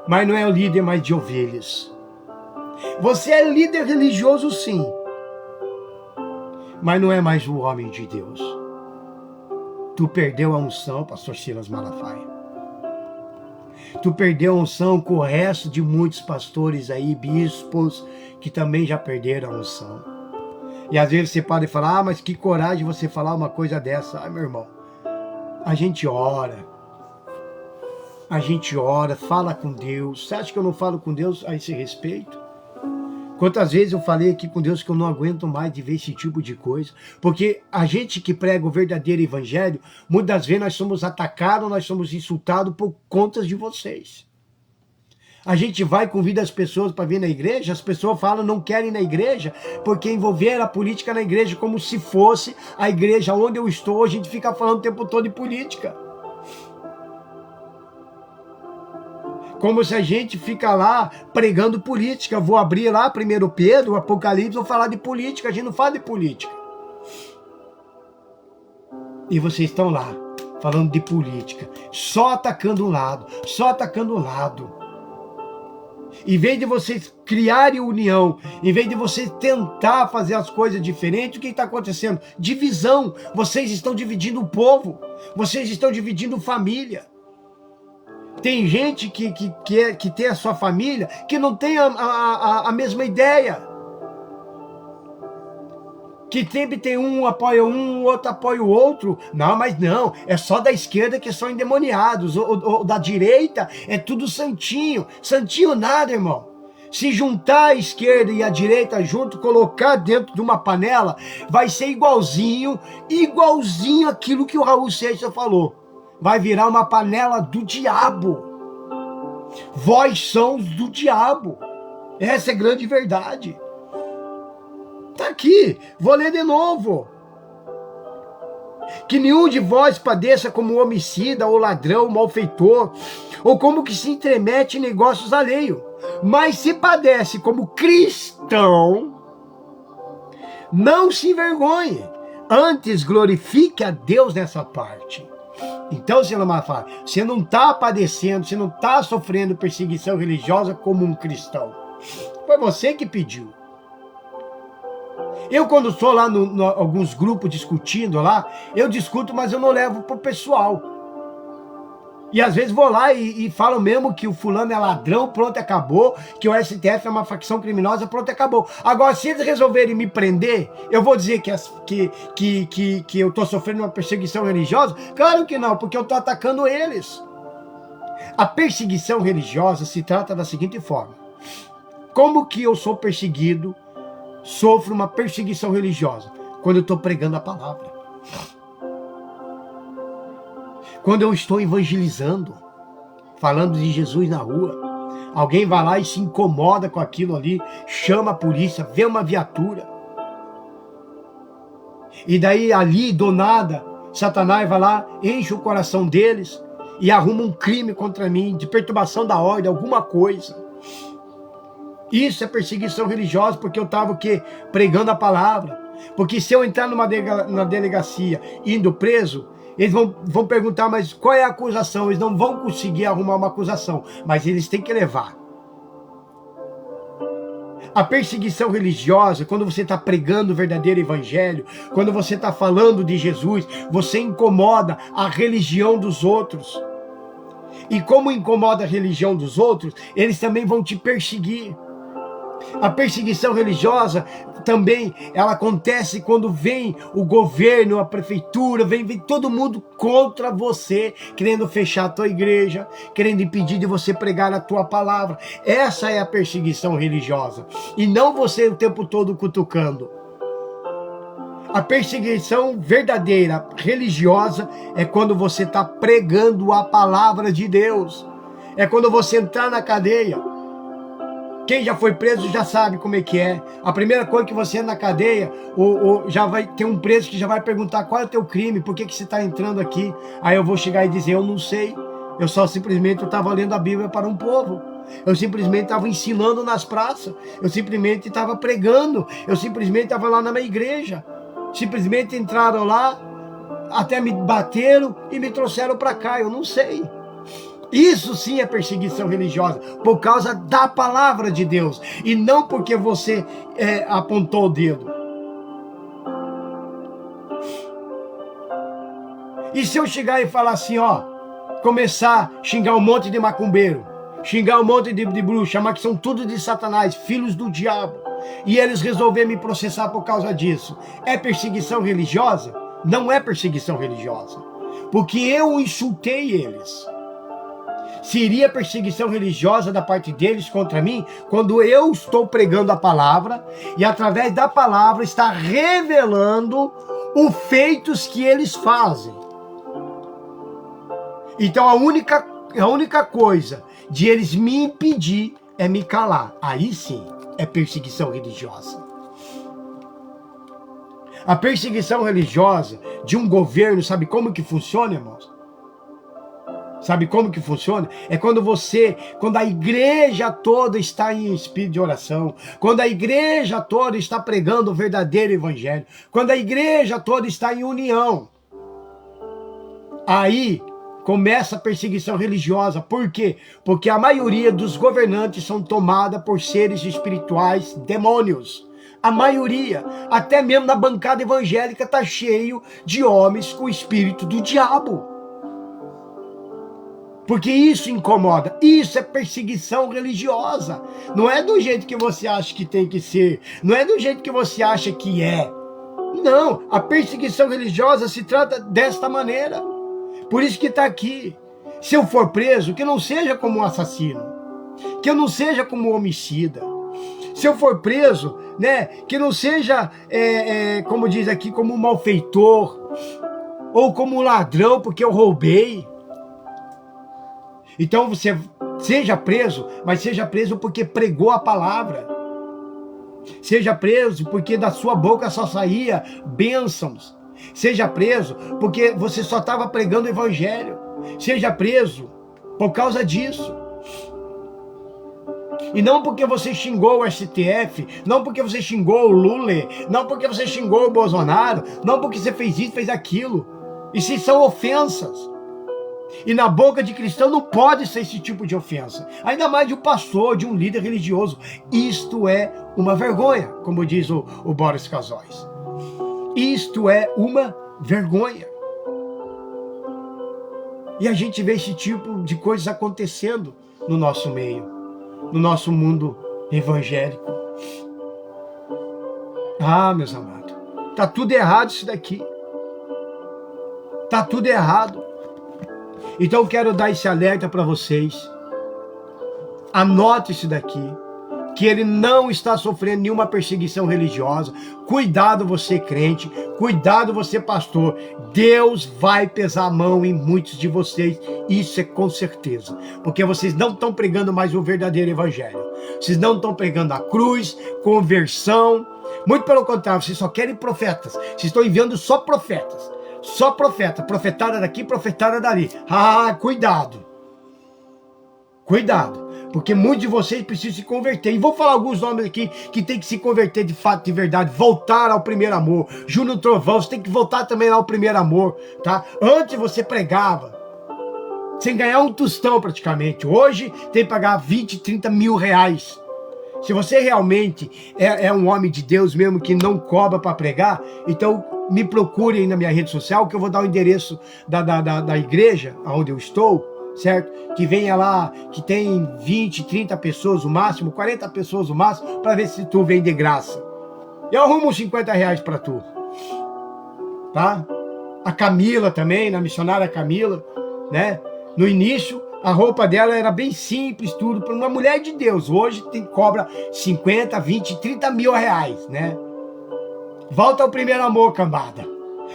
Mas não é o líder mais de ovelhas. Você é líder religioso sim. Mas não é mais o homem de Deus. Tu perdeu a unção, pastor Silas Malafaia. Tu perdeu a unção com o resto de muitos pastores aí, bispos, que também já perderam a unção. E às vezes você pode falar, mas que coragem você falar uma coisa dessa. Ai, meu irmão, a gente ora, fala com Deus. Você acha que eu não falo com Deus a esse respeito? Quantas vezes eu falei aqui com Deus que eu não aguento mais de ver esse tipo de coisa? Porque a gente que prega o verdadeiro evangelho, muitas vezes nós somos atacados, nós somos insultados por contas de vocês. A gente vai, convida as pessoas para vir na igreja, as pessoas falam não querem ir na igreja, porque envolveram a política na igreja como se fosse a igreja onde eu estou, a gente fica falando o tempo todo de política. Como se a gente fica lá pregando política. Vou abrir lá 1 Pedro, Apocalipse, vou falar de política. A gente não fala de política. E vocês estão lá falando de política. Só atacando um lado. Só atacando um lado. Em vez de vocês criarem união, em vez de vocês tentar fazer as coisas diferentes, o que está acontecendo? Divisão. Vocês estão dividindo o povo. Vocês estão dividindo família. Tem gente que tem a sua família que não tem a mesma ideia. Que sempre tem um apoia um, o outro apoia o outro. Não, mas não. É só da esquerda que são endemoniados. O da direita é tudo santinho. Santinho nada, irmão. Se juntar a esquerda e a direita junto, colocar dentro de uma panela, vai ser igualzinho aquilo que o Raul Seixas falou. Vai virar uma panela do diabo. Vós sois do diabo. Essa é a grande verdade. Está aqui, vou ler de novo. Que nenhum de vós padeça como homicida, ou ladrão, malfeitor, ou como que se entremete em negócios alheios. Mas se padece como cristão, Não se envergonhe. Antes glorifique a Deus nessa parte. Então, senhor Mafá, você não está padecendo, você não está sofrendo perseguição religiosa como um cristão. Foi você que pediu. Eu, quando estou lá no alguns grupos discutindo lá, eu discuto, mas eu não levo pro pessoal. E às vezes vou lá e falo mesmo que o fulano é ladrão, pronto, acabou, que o STF é uma facção criminosa, pronto, acabou. Agora, se eles resolverem me prender, eu vou dizer que eu estou sofrendo uma perseguição religiosa? Claro que não, porque eu estou atacando eles. A perseguição religiosa se trata da seguinte forma. Como que eu sou perseguido, sofro uma perseguição religiosa? Quando eu estou pregando a palavra. Quando eu estou evangelizando, falando de Jesus na rua, alguém vai lá e se incomoda com aquilo ali, chama a polícia, vê uma viatura. E daí ali, do nada, Satanás vai lá, enche o coração deles e arruma um crime contra mim, de perturbação da ordem, alguma coisa. Isso é perseguição religiosa, porque eu estava o quê? Pregando a palavra. Porque se eu entrar na delegacia indo preso, eles vão perguntar, mas qual é a acusação? Eles não vão conseguir arrumar uma acusação, mas eles têm que levar. A perseguição religiosa, quando você está pregando o verdadeiro evangelho, quando você está falando de Jesus, você incomoda a religião dos outros. E como incomoda a religião dos outros, eles também vão te perseguir. A perseguição religiosa também, ela acontece quando vem o governo, a prefeitura, vem todo mundo contra você, querendo fechar a tua igreja, querendo impedir de você pregar a tua palavra. Essa é a perseguição religiosa. E não você o tempo todo cutucando. A perseguição verdadeira, religiosa, é quando você está pregando a palavra de Deus. É quando você entrar na cadeia. Quem já foi preso já sabe como é que é. A primeira coisa que você entra na cadeia, já vai ter um preso que já vai perguntar qual é o teu crime, por que você está entrando aqui. Aí eu vou chegar e dizer, eu não sei. Eu só simplesmente estava lendo a Bíblia para um povo. Eu simplesmente estava ensinando nas praças. Eu simplesmente estava pregando. Eu simplesmente estava lá na minha igreja. Simplesmente entraram lá, até me bateram e me trouxeram para cá. Eu não sei. Isso sim é perseguição religiosa, por causa da palavra de Deus, e não porque você apontou o dedo. E se eu chegar e falar assim, ó, começar a xingar um monte de macumbeiro, xingar um monte de bruxo, chamar que são tudo de Satanás, filhos do diabo, e eles resolverem me processar por causa disso, é perseguição religiosa? Não é perseguição religiosa, porque eu insultei eles. Seria perseguição religiosa da parte deles contra mim, quando eu estou pregando a palavra, e através da palavra está revelando os feitos que eles fazem. Então a única coisa de eles me impedir é me calar. Aí sim é perseguição religiosa. A perseguição religiosa de um governo, sabe como que funciona, irmãos? Sabe como que funciona? É quando a igreja toda está em espírito de oração, quando a igreja toda está pregando o verdadeiro evangelho, quando a igreja toda está em união. Aí começa a perseguição religiosa. Por quê? Porque a maioria dos governantes são tomadas por seres espirituais, demônios. A maioria, até mesmo na bancada evangélica, está cheio de homens com o espírito do diabo. Porque isso incomoda, isso é perseguição religiosa. Não é do jeito que você acha que tem que ser, não é do jeito que você acha que é. Não, a perseguição religiosa se trata desta maneira. Por isso que está aqui. Se eu for preso, que não seja como um assassino, que eu não seja como um homicida. Se eu for preso, né, que não seja, como diz aqui, como um malfeitor, ou como um ladrão porque eu roubei. Então você seja preso, mas seja preso porque pregou a palavra. Seja preso porque da sua boca só saía bênçãos. Seja preso porque você só estava pregando o evangelho. Seja preso por causa disso. E não porque você xingou o STF, não porque você xingou o Lula, não porque você xingou o Bolsonaro, não porque você fez isso, fez aquilo. E se são ofensas. E na boca de cristão não pode ser esse tipo de ofensa. Ainda mais de um pastor, de um líder religioso. Isto é uma vergonha, como diz o Boris Casóis. Isto é uma vergonha. E a gente vê esse tipo de coisas acontecendo no nosso meio, no nosso mundo evangélico. Ah, meus amados, tá tudo errado isso daqui. Tá tudo errado. Então eu quero dar esse alerta para vocês. Anote isso daqui, que ele não está sofrendo nenhuma perseguição religiosa. Cuidado você crente, cuidado você pastor. Deus vai pesar a mão em muitos de vocês, isso é com certeza. Porque vocês não estão pregando mais o verdadeiro evangelho. Vocês não estão pregando a cruz, conversão. Muito pelo contrário, vocês só querem profetas. Vocês estão enviando só profetas. Só profeta, profetada daqui, profetada dali. Ah, cuidado. Cuidado, porque muitos de vocês precisam se converter. E vou falar alguns nomes aqui que tem que se converter de fato, de verdade. Voltar ao primeiro amor. Júnior Trovão, você tem que voltar também ao primeiro amor, tá? Antes você pregava sem ganhar um tostão praticamente. Hoje tem que pagar 20, 30 mil reais. Se você realmente é um homem de Deus mesmo que não cobra para pregar, então me procure aí na minha rede social, que eu vou dar o endereço da igreja onde eu estou, certo? Que venha lá, que tem 20, 30 pessoas o máximo, 40 pessoas o máximo, para ver se tu vem de graça. Eu arrumo uns 50 reais para tu, tá? A Camila também, na missionária Camila, né? No início, a roupa dela era bem simples, tudo, para uma mulher de Deus. Hoje cobra 50, 20, 30 mil reais, né? Volta ao primeiro amor, cambada.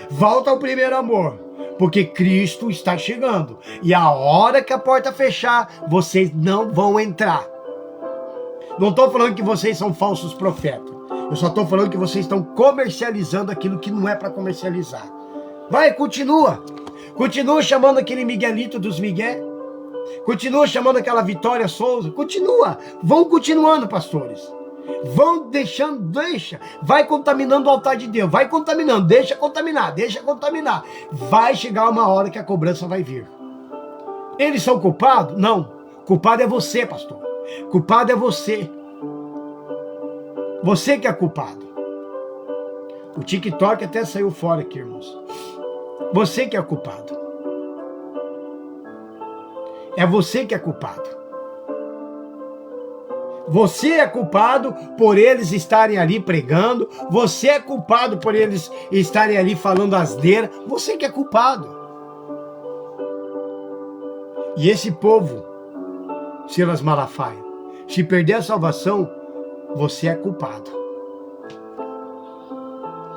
Volta ao primeiro amor. Porque Cristo está chegando. E a hora que a porta fechar, vocês não vão entrar. Não estou falando que vocês são falsos profetas. Eu só estou falando que vocês estão comercializando aquilo que não é para comercializar. Vai, continua. Continua chamando aquele Miguelito dos Miguel. Continua chamando aquela Vitória Souza. Continua. Vão continuando, pastores. Vão deixando, deixa. Vai contaminando o altar de Deus. Vai contaminando. Deixa contaminar. Deixa contaminar. Vai chegar uma hora que a cobrança vai vir. Eles são culpados? Não. Culpado é você, pastor. Culpado é você. Você que é culpado. O TikTok até saiu fora aqui, irmãos. Você que é culpado. É você que é culpado. Você é culpado por eles estarem ali pregando. Você é culpado por eles estarem ali falando asneira. Você que é culpado. E esse povo, Silas Malafaia, se perder a salvação, você é culpado.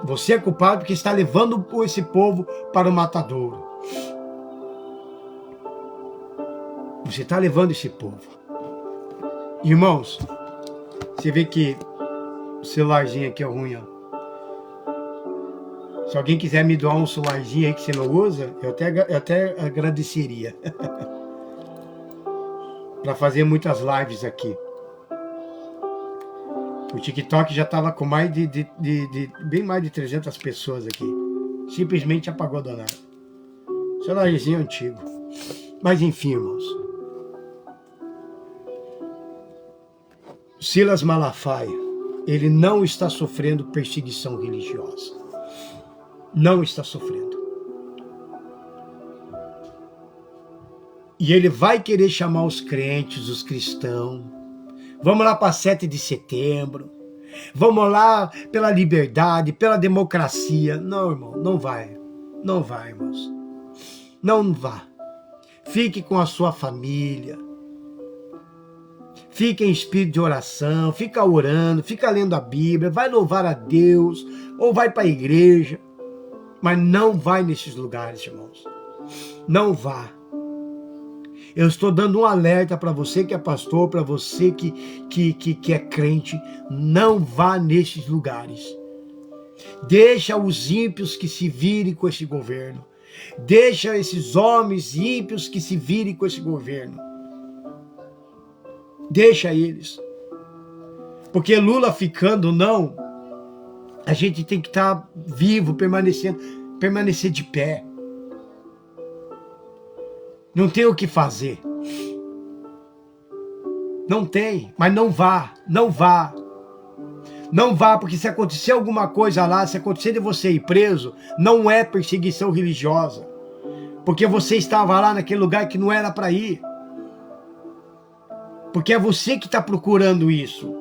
Você é culpado porque está levando esse povo para o matadouro. Você está levando esse povo. Irmãos, você vê que o celularzinho aqui é ruim, ó. Se alguém quiser me doar um celularzinho aí que você não usa, eu até agradeceria. Para fazer muitas lives aqui. O TikTok já estava com mais bem mais de 300 pessoas aqui. Simplesmente apagou do nada. Celularzinho antigo. Mas enfim, irmãos. Silas Malafaia, ele não está sofrendo perseguição religiosa. Não está sofrendo. E ele vai querer chamar os crentes, os cristãos. Vamos lá para 7 de setembro. Vamos lá pela liberdade, pela democracia. Não, irmão, não vai. Não vai, irmãos. Não vá. Fique com a sua família. Fica em espírito de oração, fica orando, fica lendo a Bíblia, vai louvar a Deus, ou vai para a igreja, mas não vai nesses lugares, irmãos. Não vá. Eu estou dando um alerta para você que é pastor, para você que é crente, não vá nesses lugares. Deixa os ímpios que se virem com esse governo. Deixa esses homens ímpios que se virem com esse governo. Deixa eles. Porque Lula ficando ou não, a gente tem que estar vivo, permanecer de pé. Não tem o que fazer. Não tem, mas não vá, não vá. Não vá, porque se acontecer alguma coisa lá, se acontecer de você ir preso, não é perseguição religiosa. Porque você estava lá naquele lugar que não era para ir. Porque é você que está procurando isso.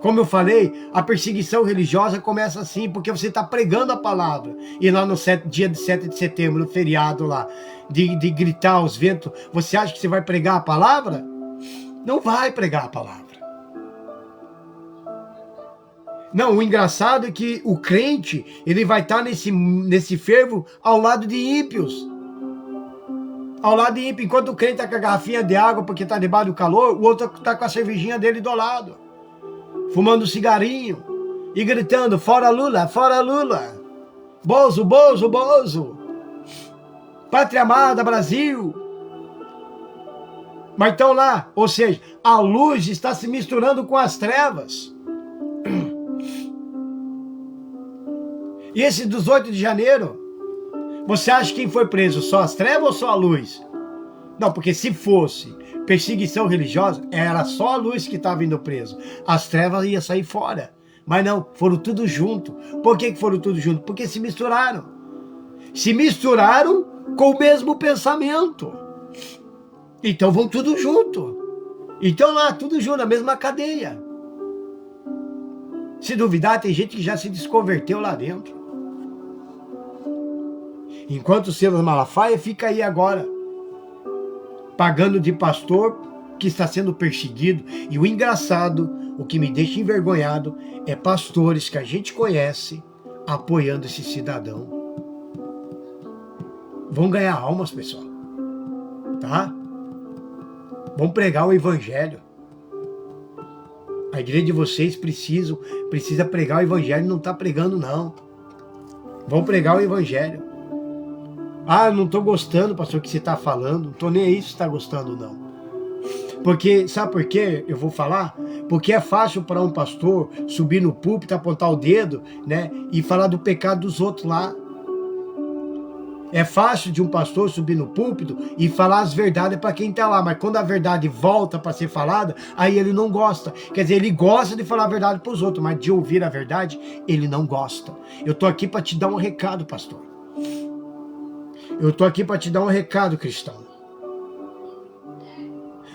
Como eu falei, a perseguição religiosa começa assim, porque você está pregando a palavra. E lá no dia de 7 de setembro, no feriado lá, de gritar aos ventos, você acha que você vai pregar a palavra? Não vai pregar a palavra. Não, o engraçado é que o crente, ele vai estar nesse fervo ao lado de ímpios. Ao lado de ímpio, enquanto o crente está com a garrafinha de água porque está debaixo do calor, o outro está com a cervejinha dele do lado, fumando cigarinho e gritando, fora Lula, Bozo, Bozo, Bozo, Pátria Amada, Brasil. Mas então lá, ou seja, a luz está se misturando com as trevas. E esse 18 de janeiro, você acha que quem foi preso só as trevas ou só a luz? Não, porque se fosse perseguição religiosa, era só a luz que estava indo preso. As trevas iam sair fora. Mas não, foram tudo junto. Por que foram tudo junto? Porque se misturaram. Se misturaram com o mesmo pensamento. Então vão tudo junto. Então lá, tudo junto, na mesma cadeia. Se duvidar, tem gente que já se desconverteu lá dentro. Enquanto o Silas Malafaia fica aí agora, pagando de pastor que está sendo perseguido. E o engraçado, o que me deixa envergonhado, é pastores que a gente conhece apoiando esse cidadão. Vão ganhar almas, pessoal. Tá? Vão pregar o evangelho. A igreja de vocês precisa pregar o evangelho, não está pregando não. Vão pregar o evangelho. Ah, eu não estou gostando, pastor, que você está falando. Não estou nem aí se está gostando, não. Porque, sabe por quê? Eu vou falar? Porque é fácil para um pastor subir no púlpito, apontar o dedo, né? E falar do pecado dos outros lá. É fácil de um pastor subir no púlpito e falar as verdades para quem está lá. Mas quando a verdade volta para ser falada, aí ele não gosta. Quer dizer, ele gosta de falar a verdade para os outros, mas de ouvir a verdade, ele não gosta. Eu estou aqui para te dar um recado, pastor. Eu estou aqui para te dar um recado, cristão.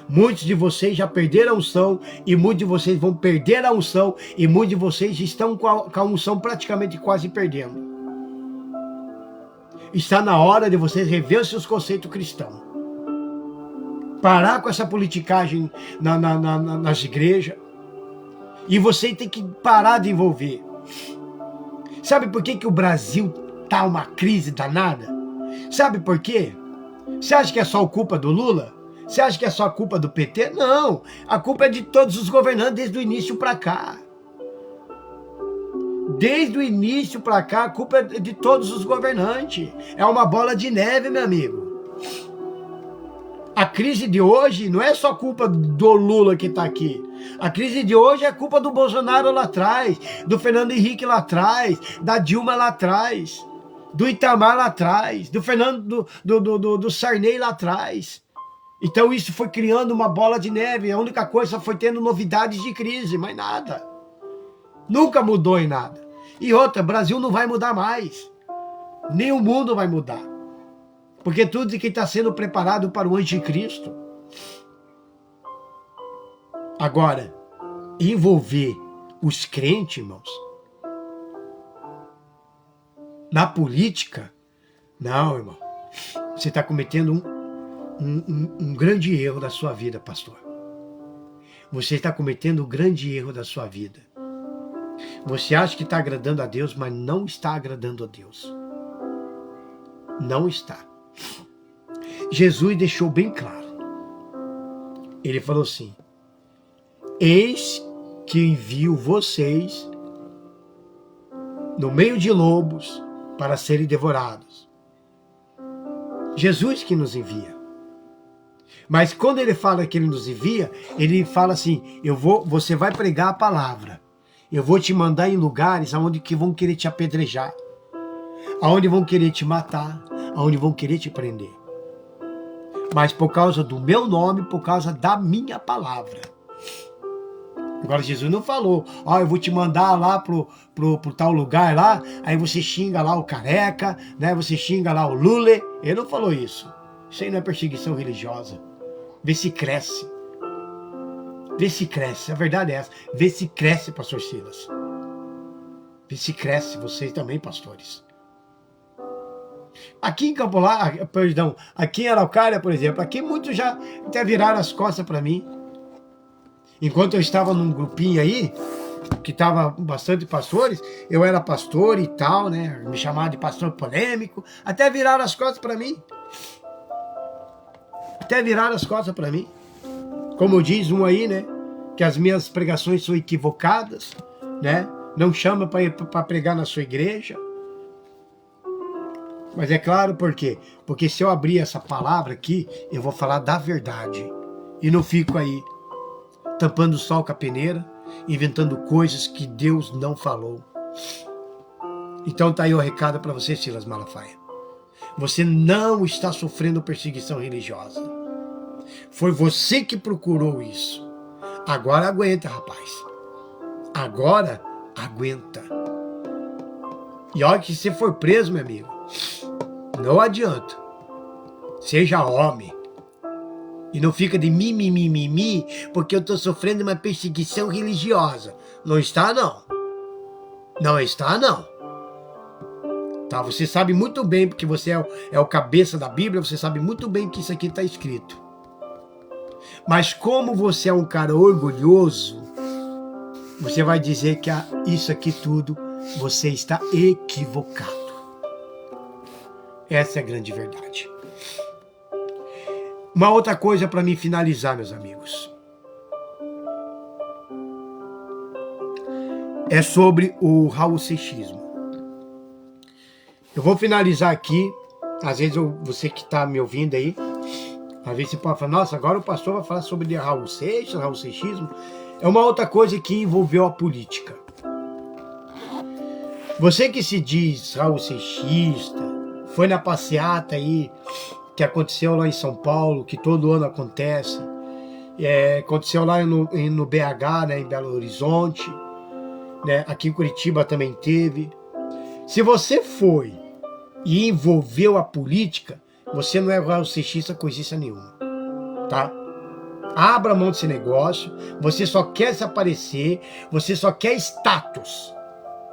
Muitos de vocês já perderam a unção, e muitos de vocês vão perder a unção, e muitos de vocês estão com a unção praticamente quase perdendo. Está na hora de vocês rever os seus conceitos cristãos. Parar com essa politicagem nas igrejas. E você tem que parar de envolver. Sabe por que o Brasil está uma crise danada? Sabe por quê? Você acha que é só culpa do Lula? Você acha que é só culpa do PT? Não, a culpa é de todos os governantes desde o início para cá. Desde o início para cá, a culpa é de todos os governantes. É uma bola de neve, meu amigo. A crise de hoje não é só culpa do Lula que está aqui. A crise de hoje é culpa do Bolsonaro lá atrás, do Fernando Henrique lá atrás, da Dilma lá atrás, do Itamar lá atrás, do Fernando do Sarney lá atrás. Então isso foi criando uma bola de neve. A única coisa foi tendo novidades de crise, mais nada. Nunca mudou em nada. E outra, Brasil não vai mudar mais. Nem o mundo vai mudar. Porque tudo que está sendo preparado para o anticristo. Agora, envolver os crentes, irmãos, na política, não, irmão. Você está cometendo um grande erro da sua vida, pastor. Você está cometendo um grande erro da sua vida. Você acha que está agradando a Deus, mas não está agradando a Deus. Não está. Jesus deixou bem claro. Ele falou assim: eis que envio vocês no meio de lobos para serem devorados. Jesus que nos envia. Mas quando ele fala que ele nos envia, ele fala assim, você vai pregar a palavra. Eu vou te mandar em lugares onde que vão querer te apedrejar, aonde vão querer te matar, aonde vão querer te prender. Mas por causa do meu nome, por causa da minha palavra. Agora Jesus não falou, eu vou te mandar lá pro tal lugar lá, aí você xinga lá o careca, né? Você xinga lá o Lula. Ele não falou isso. Isso aí não é perseguição religiosa. Vê se cresce. Vê se cresce. A verdade é essa. Vê se cresce, pastor Silas. Vê se cresce, vocês também, pastores. Aqui em aqui em Araucária, por exemplo, aqui muitos já até viraram as costas para mim. Enquanto eu estava num grupinho aí, que estava bastante pastores, eu era pastor e tal, né? Me chamavam de pastor polêmico, até viraram as costas para mim. Até viraram as costas para mim. Como diz um aí, né? Que as minhas pregações são equivocadas, né? Não chama para pregar na sua igreja. Mas é claro, por quê? Porque se eu abrir essa palavra aqui, eu vou falar da verdade. E não fico aí tampando o sol com a peneira, inventando coisas que Deus não falou. Então tá aí o recado para você, Silas Malafaia. Você não está sofrendo perseguição religiosa. Foi você que procurou isso. Agora aguenta, rapaz. Agora aguenta. E olha que se for preso, meu amigo, não adianta. Seja homem. E não fica de mimimi, porque eu estou sofrendo uma perseguição religiosa. Não está, não. Não está, não. Tá, você sabe muito bem, porque você é o cabeça da Bíblia, você sabe muito bem que isso aqui está escrito. Mas como você é um cara orgulhoso, você vai dizer que isso aqui tudo, você está equivocado. Essa é a grande verdade. Uma outra coisa para me finalizar, meus amigos. É sobre o raul-seixismo. Eu vou finalizar aqui. Às vezes você que está me ouvindo aí, às vezes você pode falar, nossa, agora o pastor vai falar sobre Raul Seixas, raul-seixismo. É uma outra coisa que envolveu a política. Você que se diz raul-seixista, foi na passeata aí, que aconteceu lá em São Paulo, que todo ano acontece, aconteceu lá no BH, né, em Belo Horizonte, né, aqui em Curitiba também teve. Se você foi e envolveu a política, você não é raul-seixista coisíssima nenhuma, tá? Abra mão desse negócio, você só quer se aparecer, você só quer status.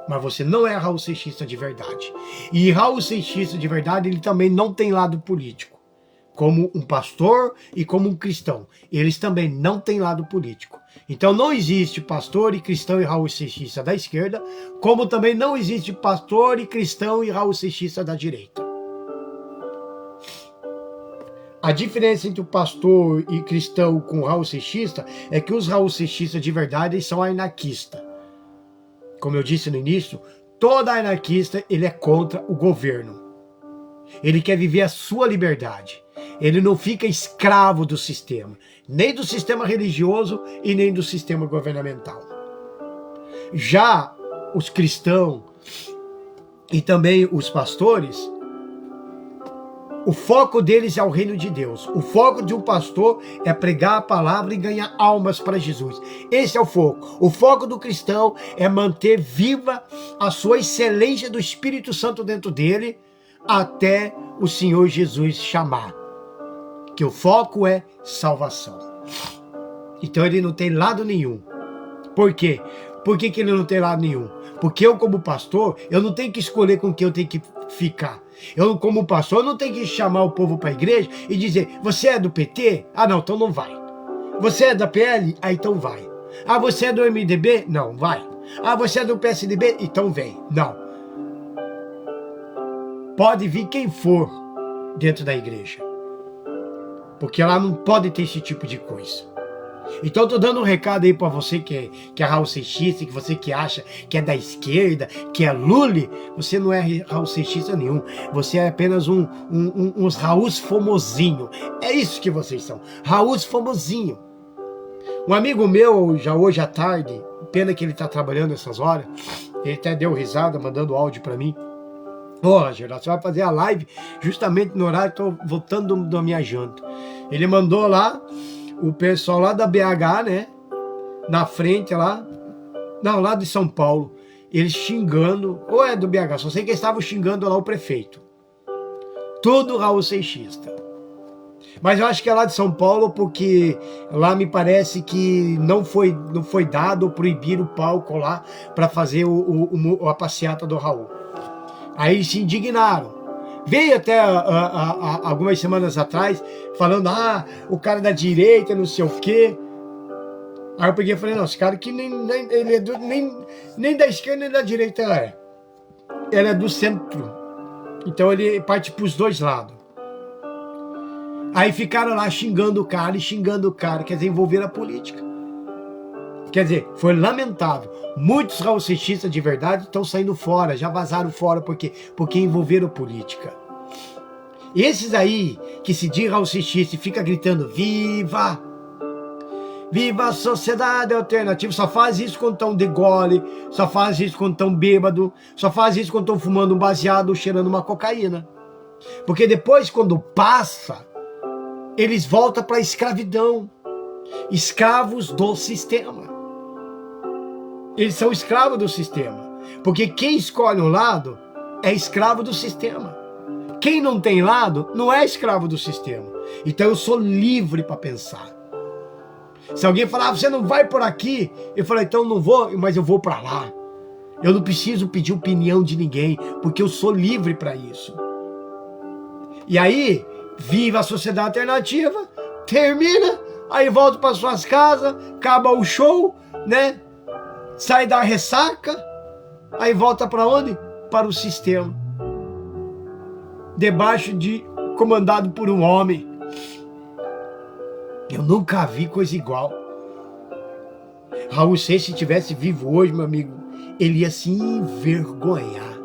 Mas você não é raul-seixista de verdade. E raul-seixista de verdade, ele também não tem lado político. Como um pastor e como um cristão. Eles também não têm lado político. Então não existe pastor e cristão e raul-seixista da esquerda, como também não existe pastor e cristão e raul-seixista da direita. A diferença entre o pastor e cristão com o raul-seixista é que os raul-seixistas de verdade são anarquistas. Como eu disse no início, todo anarquista ele é contra o governo. Ele quer viver a sua liberdade. Ele não fica escravo do sistema, nem do sistema religioso e nem do sistema governamental. Já os cristãos e também os pastores, o foco deles é o reino de Deus. O foco de um pastor é pregar a palavra e ganhar almas para Jesus. Esse é o foco. O foco do cristão é manter viva a sua excelência do Espírito Santo dentro dele até o Senhor Jesus chamar. Que o foco é salvação. Então ele não tem lado nenhum. Por quê? Por que ele não tem lado nenhum? Porque eu, como pastor, eu não tenho que escolher com quem eu tenho que ficar. Eu, como pastor, não tenho que chamar o povo para a igreja e dizer, você é do PT? Ah, não, então não vai. Você é da PL? Ah, então vai. Ah, você é do MDB? Não, vai. Ah, você é do PSDB? Então vem. Não. Pode vir quem for dentro da igreja. Porque lá não pode ter esse tipo de coisa. Então eu tô dando um recado aí pra você que é Raul Seixista, que você que acha que é da esquerda, que é Lully. Você não é Raul Seixista nenhum. Você é apenas uns Raús Fomozinho. É isso que vocês são. Raús Fomozinho. Um amigo meu, já hoje à tarde, pena que ele tá trabalhando essas horas, ele até deu risada, mandando áudio pra mim. Ô, Geraldo, você vai fazer a live justamente no horário que eu tô voltando da minha janta. Ele mandou lá, o pessoal lá da BH, né, na frente lá, não, lá de São Paulo, eles xingando, ou é do BH, só sei que eles estavam xingando lá o prefeito. Tudo Raul Seixista. Mas eu acho que é lá de São Paulo, porque lá me parece que não foi dado ou proibir o palco lá para fazer a passeata do Raul. Aí eles se indignaram. Veio até algumas semanas atrás falando, o cara da direita, não sei o quê. Aí eu peguei e falei, não, esse cara aqui ele é nem da esquerda nem da direita é. Ele é do centro. Então ele parte para os dois lados. Aí ficaram lá xingando o cara e xingando o cara, quer dizer, envolveram a política. Quer dizer, foi lamentável. Muitos Raul Seixistas de verdade estão saindo fora, já vazaram fora porque envolveram política. Esses aí que se diz Raul Seixista e fica gritando viva! Viva a sociedade alternativa, só faz isso quando estão de gole, só faz isso quando estão bêbado, só faz isso quando estão fumando um baseado ou cheirando uma cocaína. Porque depois, quando passa, eles voltam para a escravidão. Escravos do sistema. Eles são escravos do sistema. Porque quem escolhe um lado é escravo do sistema. Quem não tem lado não é escravo do sistema. Então eu sou livre para pensar. Se alguém falar, você não vai por aqui, eu falo, então não vou, mas eu vou para lá. Eu não preciso pedir opinião de ninguém, porque eu sou livre para isso. E aí, viva a sociedade alternativa, termina, aí volta para suas casas, acaba o show, né? Sai da ressaca, aí volta para onde? Para o sistema. Debaixo comandado por um homem. Eu nunca vi coisa igual. Raul Seixas, se estivesse vivo hoje, meu amigo, ele ia se envergonhar.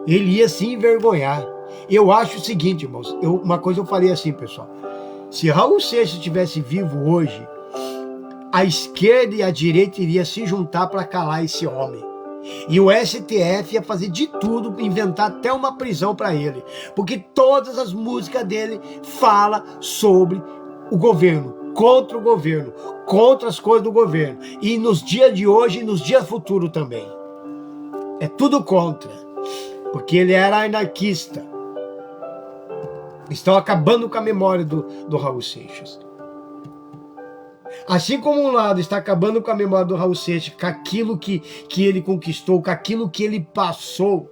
Ele ia se envergonhar. Eu acho o seguinte, irmãos, uma coisa eu falei assim, pessoal. Se Raul Seixas estivesse vivo hoje, a esquerda e a direita iria se juntar para calar esse homem. E o STF ia fazer de tudo, inventar até uma prisão para ele. Porque todas as músicas dele falam sobre o governo, contra o governo, contra as coisas do governo. E nos dias de hoje e nos dias futuros também. É tudo contra. Porque ele era anarquista. Estão acabando com a memória do Raul Seixas. Assim como um lado está acabando com a memória do Raul Seixas, com aquilo que ele conquistou, com aquilo que ele passou,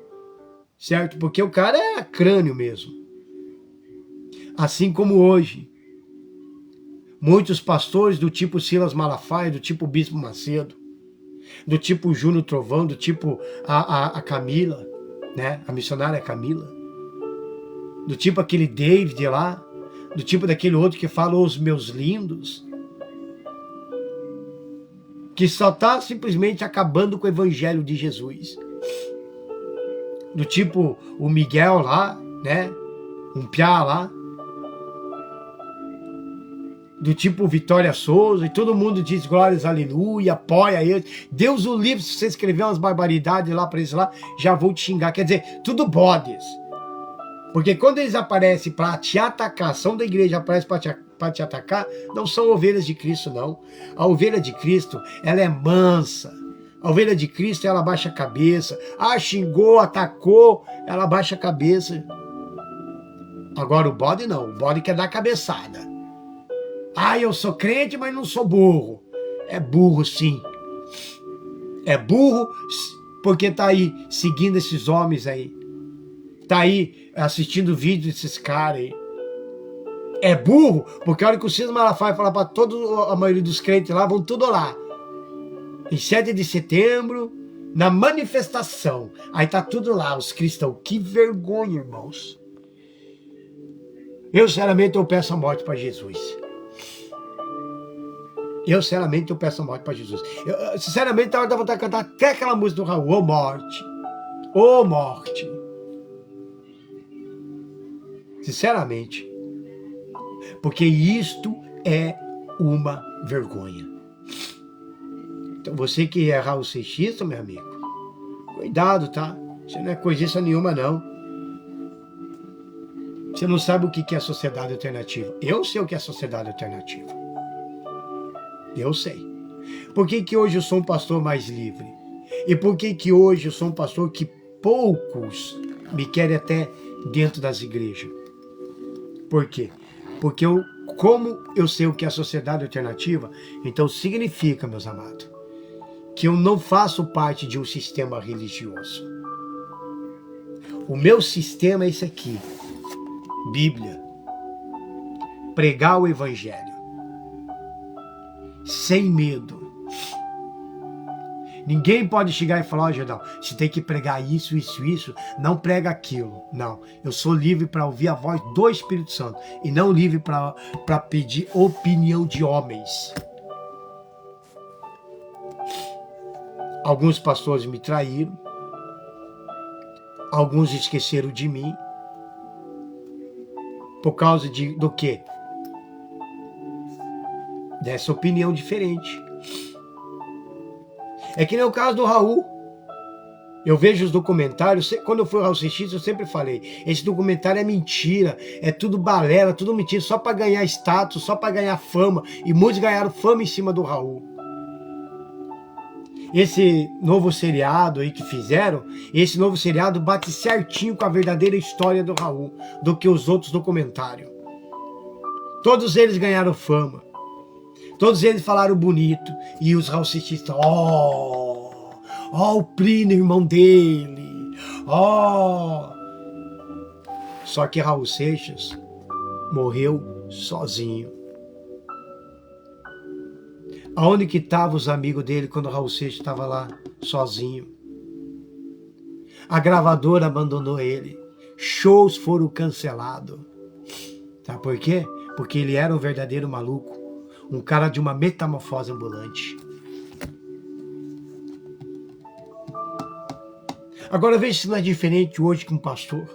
certo? Porque o cara é crânio mesmo. Assim como hoje, muitos pastores do tipo Silas Malafaia, do tipo Bispo Macedo, do tipo Júnior Trovão, do tipo a Camila, né? A missionária Camila, do tipo aquele David lá, do tipo daquele outro que fala os meus lindos, que só está simplesmente acabando com o evangelho de Jesus. Do tipo o Miguel lá, né? Um piá lá. Do tipo Vitória Souza, e todo mundo diz glórias, aleluia, apoia ele. Deus o livre, se você escrever umas barbaridades lá para eles lá, já vou te xingar. Quer dizer, tudo bodes. Porque quando eles aparecem para te atacar, são da igreja, aparecem para te atacar, não são ovelhas de Cristo, não. A ovelha de Cristo, ela é mansa. A ovelha de Cristo, ela baixa a cabeça. Xingou, atacou, ela baixa a cabeça. Agora o bode não, o bode quer dar cabeçada. Eu sou crente, mas não sou burro. É burro, sim. É burro porque tá aí seguindo esses homens aí. Tá aí assistindo vídeo desses caras aí. É burro porque a hora que o Silas Malafaia fala para toda a maioria dos crentes lá, vão tudo lá. Em 7 de setembro, na manifestação. Aí tá tudo lá, os cristãos. Que vergonha, irmãos. Eu, sinceramente, eu peço a morte para Jesus. Eu, sinceramente, eu peço a morte para Jesus. Sinceramente, a hora da vontade de cantar até aquela música do Raul, ô morte, ô morte. Sinceramente. Porque isto é uma vergonha. Então, você que é Raul Seixista, meu amigo, cuidado, tá? Você não é coisiça nenhuma, não. Você não sabe o que é sociedade alternativa. Eu sei o que é sociedade alternativa. Eu sei. Por que hoje eu sou um pastor mais livre? E por que hoje eu sou um pastor que poucos me querem até dentro das igrejas? Por quê? Porque como eu sei o que é sociedade alternativa, então significa, meus amados, que eu não faço parte de um sistema religioso. O meu sistema é esse aqui. Bíblia. Pregar o Evangelho. Sem medo. Ninguém pode chegar e falar, ó, Jordão, você tem que pregar isso, isso, isso, não prega aquilo. Não, eu sou livre para ouvir a voz do Espírito Santo e não livre para pedir opinião de homens. Alguns pastores me traíram, alguns esqueceram de mim, por causa do quê? Dessa opinião diferente. É que nem o caso do Raul. Eu vejo os documentários, quando eu fui Raul Seixista, eu sempre falei, esse documentário é mentira, é tudo balela, tudo mentira, só para ganhar status, só para ganhar fama, e muitos ganharam fama em cima do Raul. Esse novo seriado aí que fizeram, esse novo seriado bate certinho com a verdadeira história do Raul, do que os outros documentários. Todos eles ganharam fama. Todos eles falaram bonito. E os Raul Seixistas, o Plínio, irmão dele. Só que Raul Seixas morreu sozinho. Aonde que estavam os amigos dele quando Raul Seixas estava lá sozinho? A gravadora abandonou ele. Shows foram cancelados. Sabe por quê? Porque ele era um verdadeiro maluco. Um cara de uma metamorfose ambulante. Agora veja se não é diferente hoje com um pastor.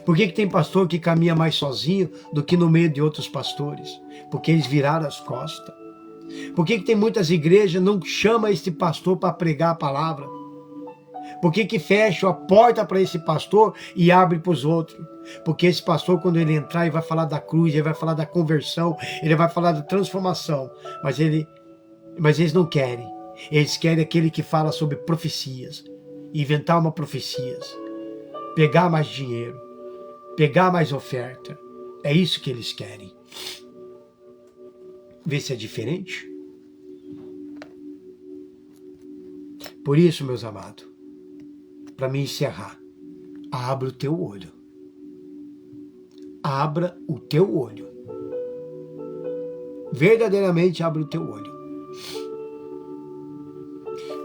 Por que tem pastor que caminha mais sozinho do que no meio de outros pastores? Porque eles viraram as costas. Por que tem muitas igrejas não chama esse pastor para pregar a palavra? Por que fecha a porta para esse pastor e abre para os outros? Porque esse pastor, quando ele entrar, ele vai falar da cruz, ele vai falar da conversão, ele vai falar da transformação. Mas eles não querem. Eles querem aquele que fala sobre profecias. Inventar uma profecias. Pegar mais dinheiro. Pegar mais oferta. É isso que eles querem. Vê se é diferente. Por isso, meus amados, para me encerrar, abra o teu olho. Abra o teu olho. Verdadeiramente abra o teu olho.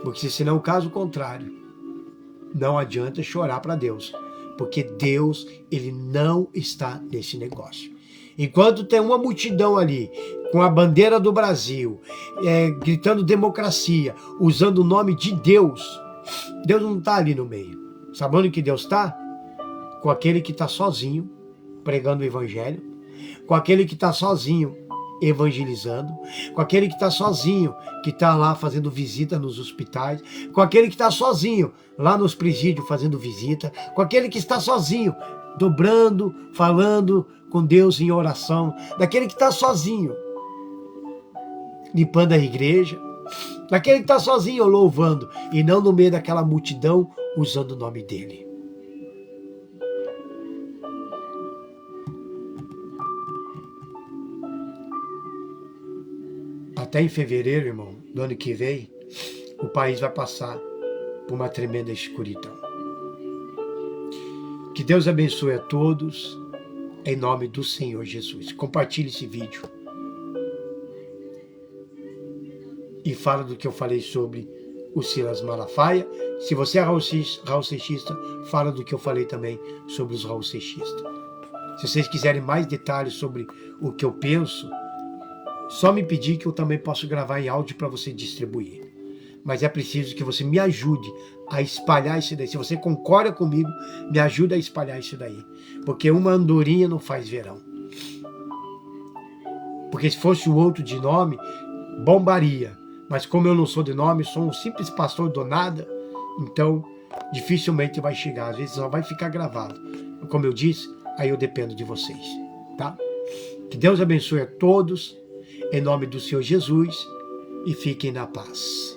Porque senão, caso contrário, não adianta chorar para Deus. Porque Deus, ele não está nesse negócio. Enquanto tem uma multidão ali, com a bandeira do Brasil, gritando democracia, usando o nome de Deus, Deus não está ali no meio. Sabe onde que Deus está? Com aquele que está sozinho, pregando o evangelho, com aquele que está sozinho, evangelizando, com aquele que está sozinho, que está lá fazendo visita nos hospitais, com aquele que está sozinho, lá nos presídios fazendo visita, com aquele que está sozinho, dobrando, falando com Deus em oração, daquele que está sozinho, limpando a igreja, daquele que está sozinho louvando, e não no meio daquela multidão usando o nome dele. Até em fevereiro, irmão, do ano que vem, o país vai passar por uma tremenda escuridão. Que Deus abençoe a todos, em nome do Senhor Jesus. Compartilhe esse vídeo. E fala do que eu falei sobre o Silas Malafaia. Se você é Raul Seixista, fala do que eu falei também sobre os Raul Seixistas. Se vocês quiserem mais detalhes sobre o que eu penso, Só me pedir que eu também posso gravar em áudio para você distribuir. Mas é preciso que você me ajude a espalhar isso daí. Se você concorda comigo, me ajuda a espalhar isso daí. Porque uma andorinha não faz verão. Porque se fosse o outro de nome, bombaria. Mas como eu não sou de nome, sou um simples pastor do nada, então dificilmente vai chegar. Às vezes só vai ficar gravado. Como eu disse, aí eu dependo de vocês. Tá? Que Deus abençoe a todos, em nome do Senhor Jesus, e fiquem na paz.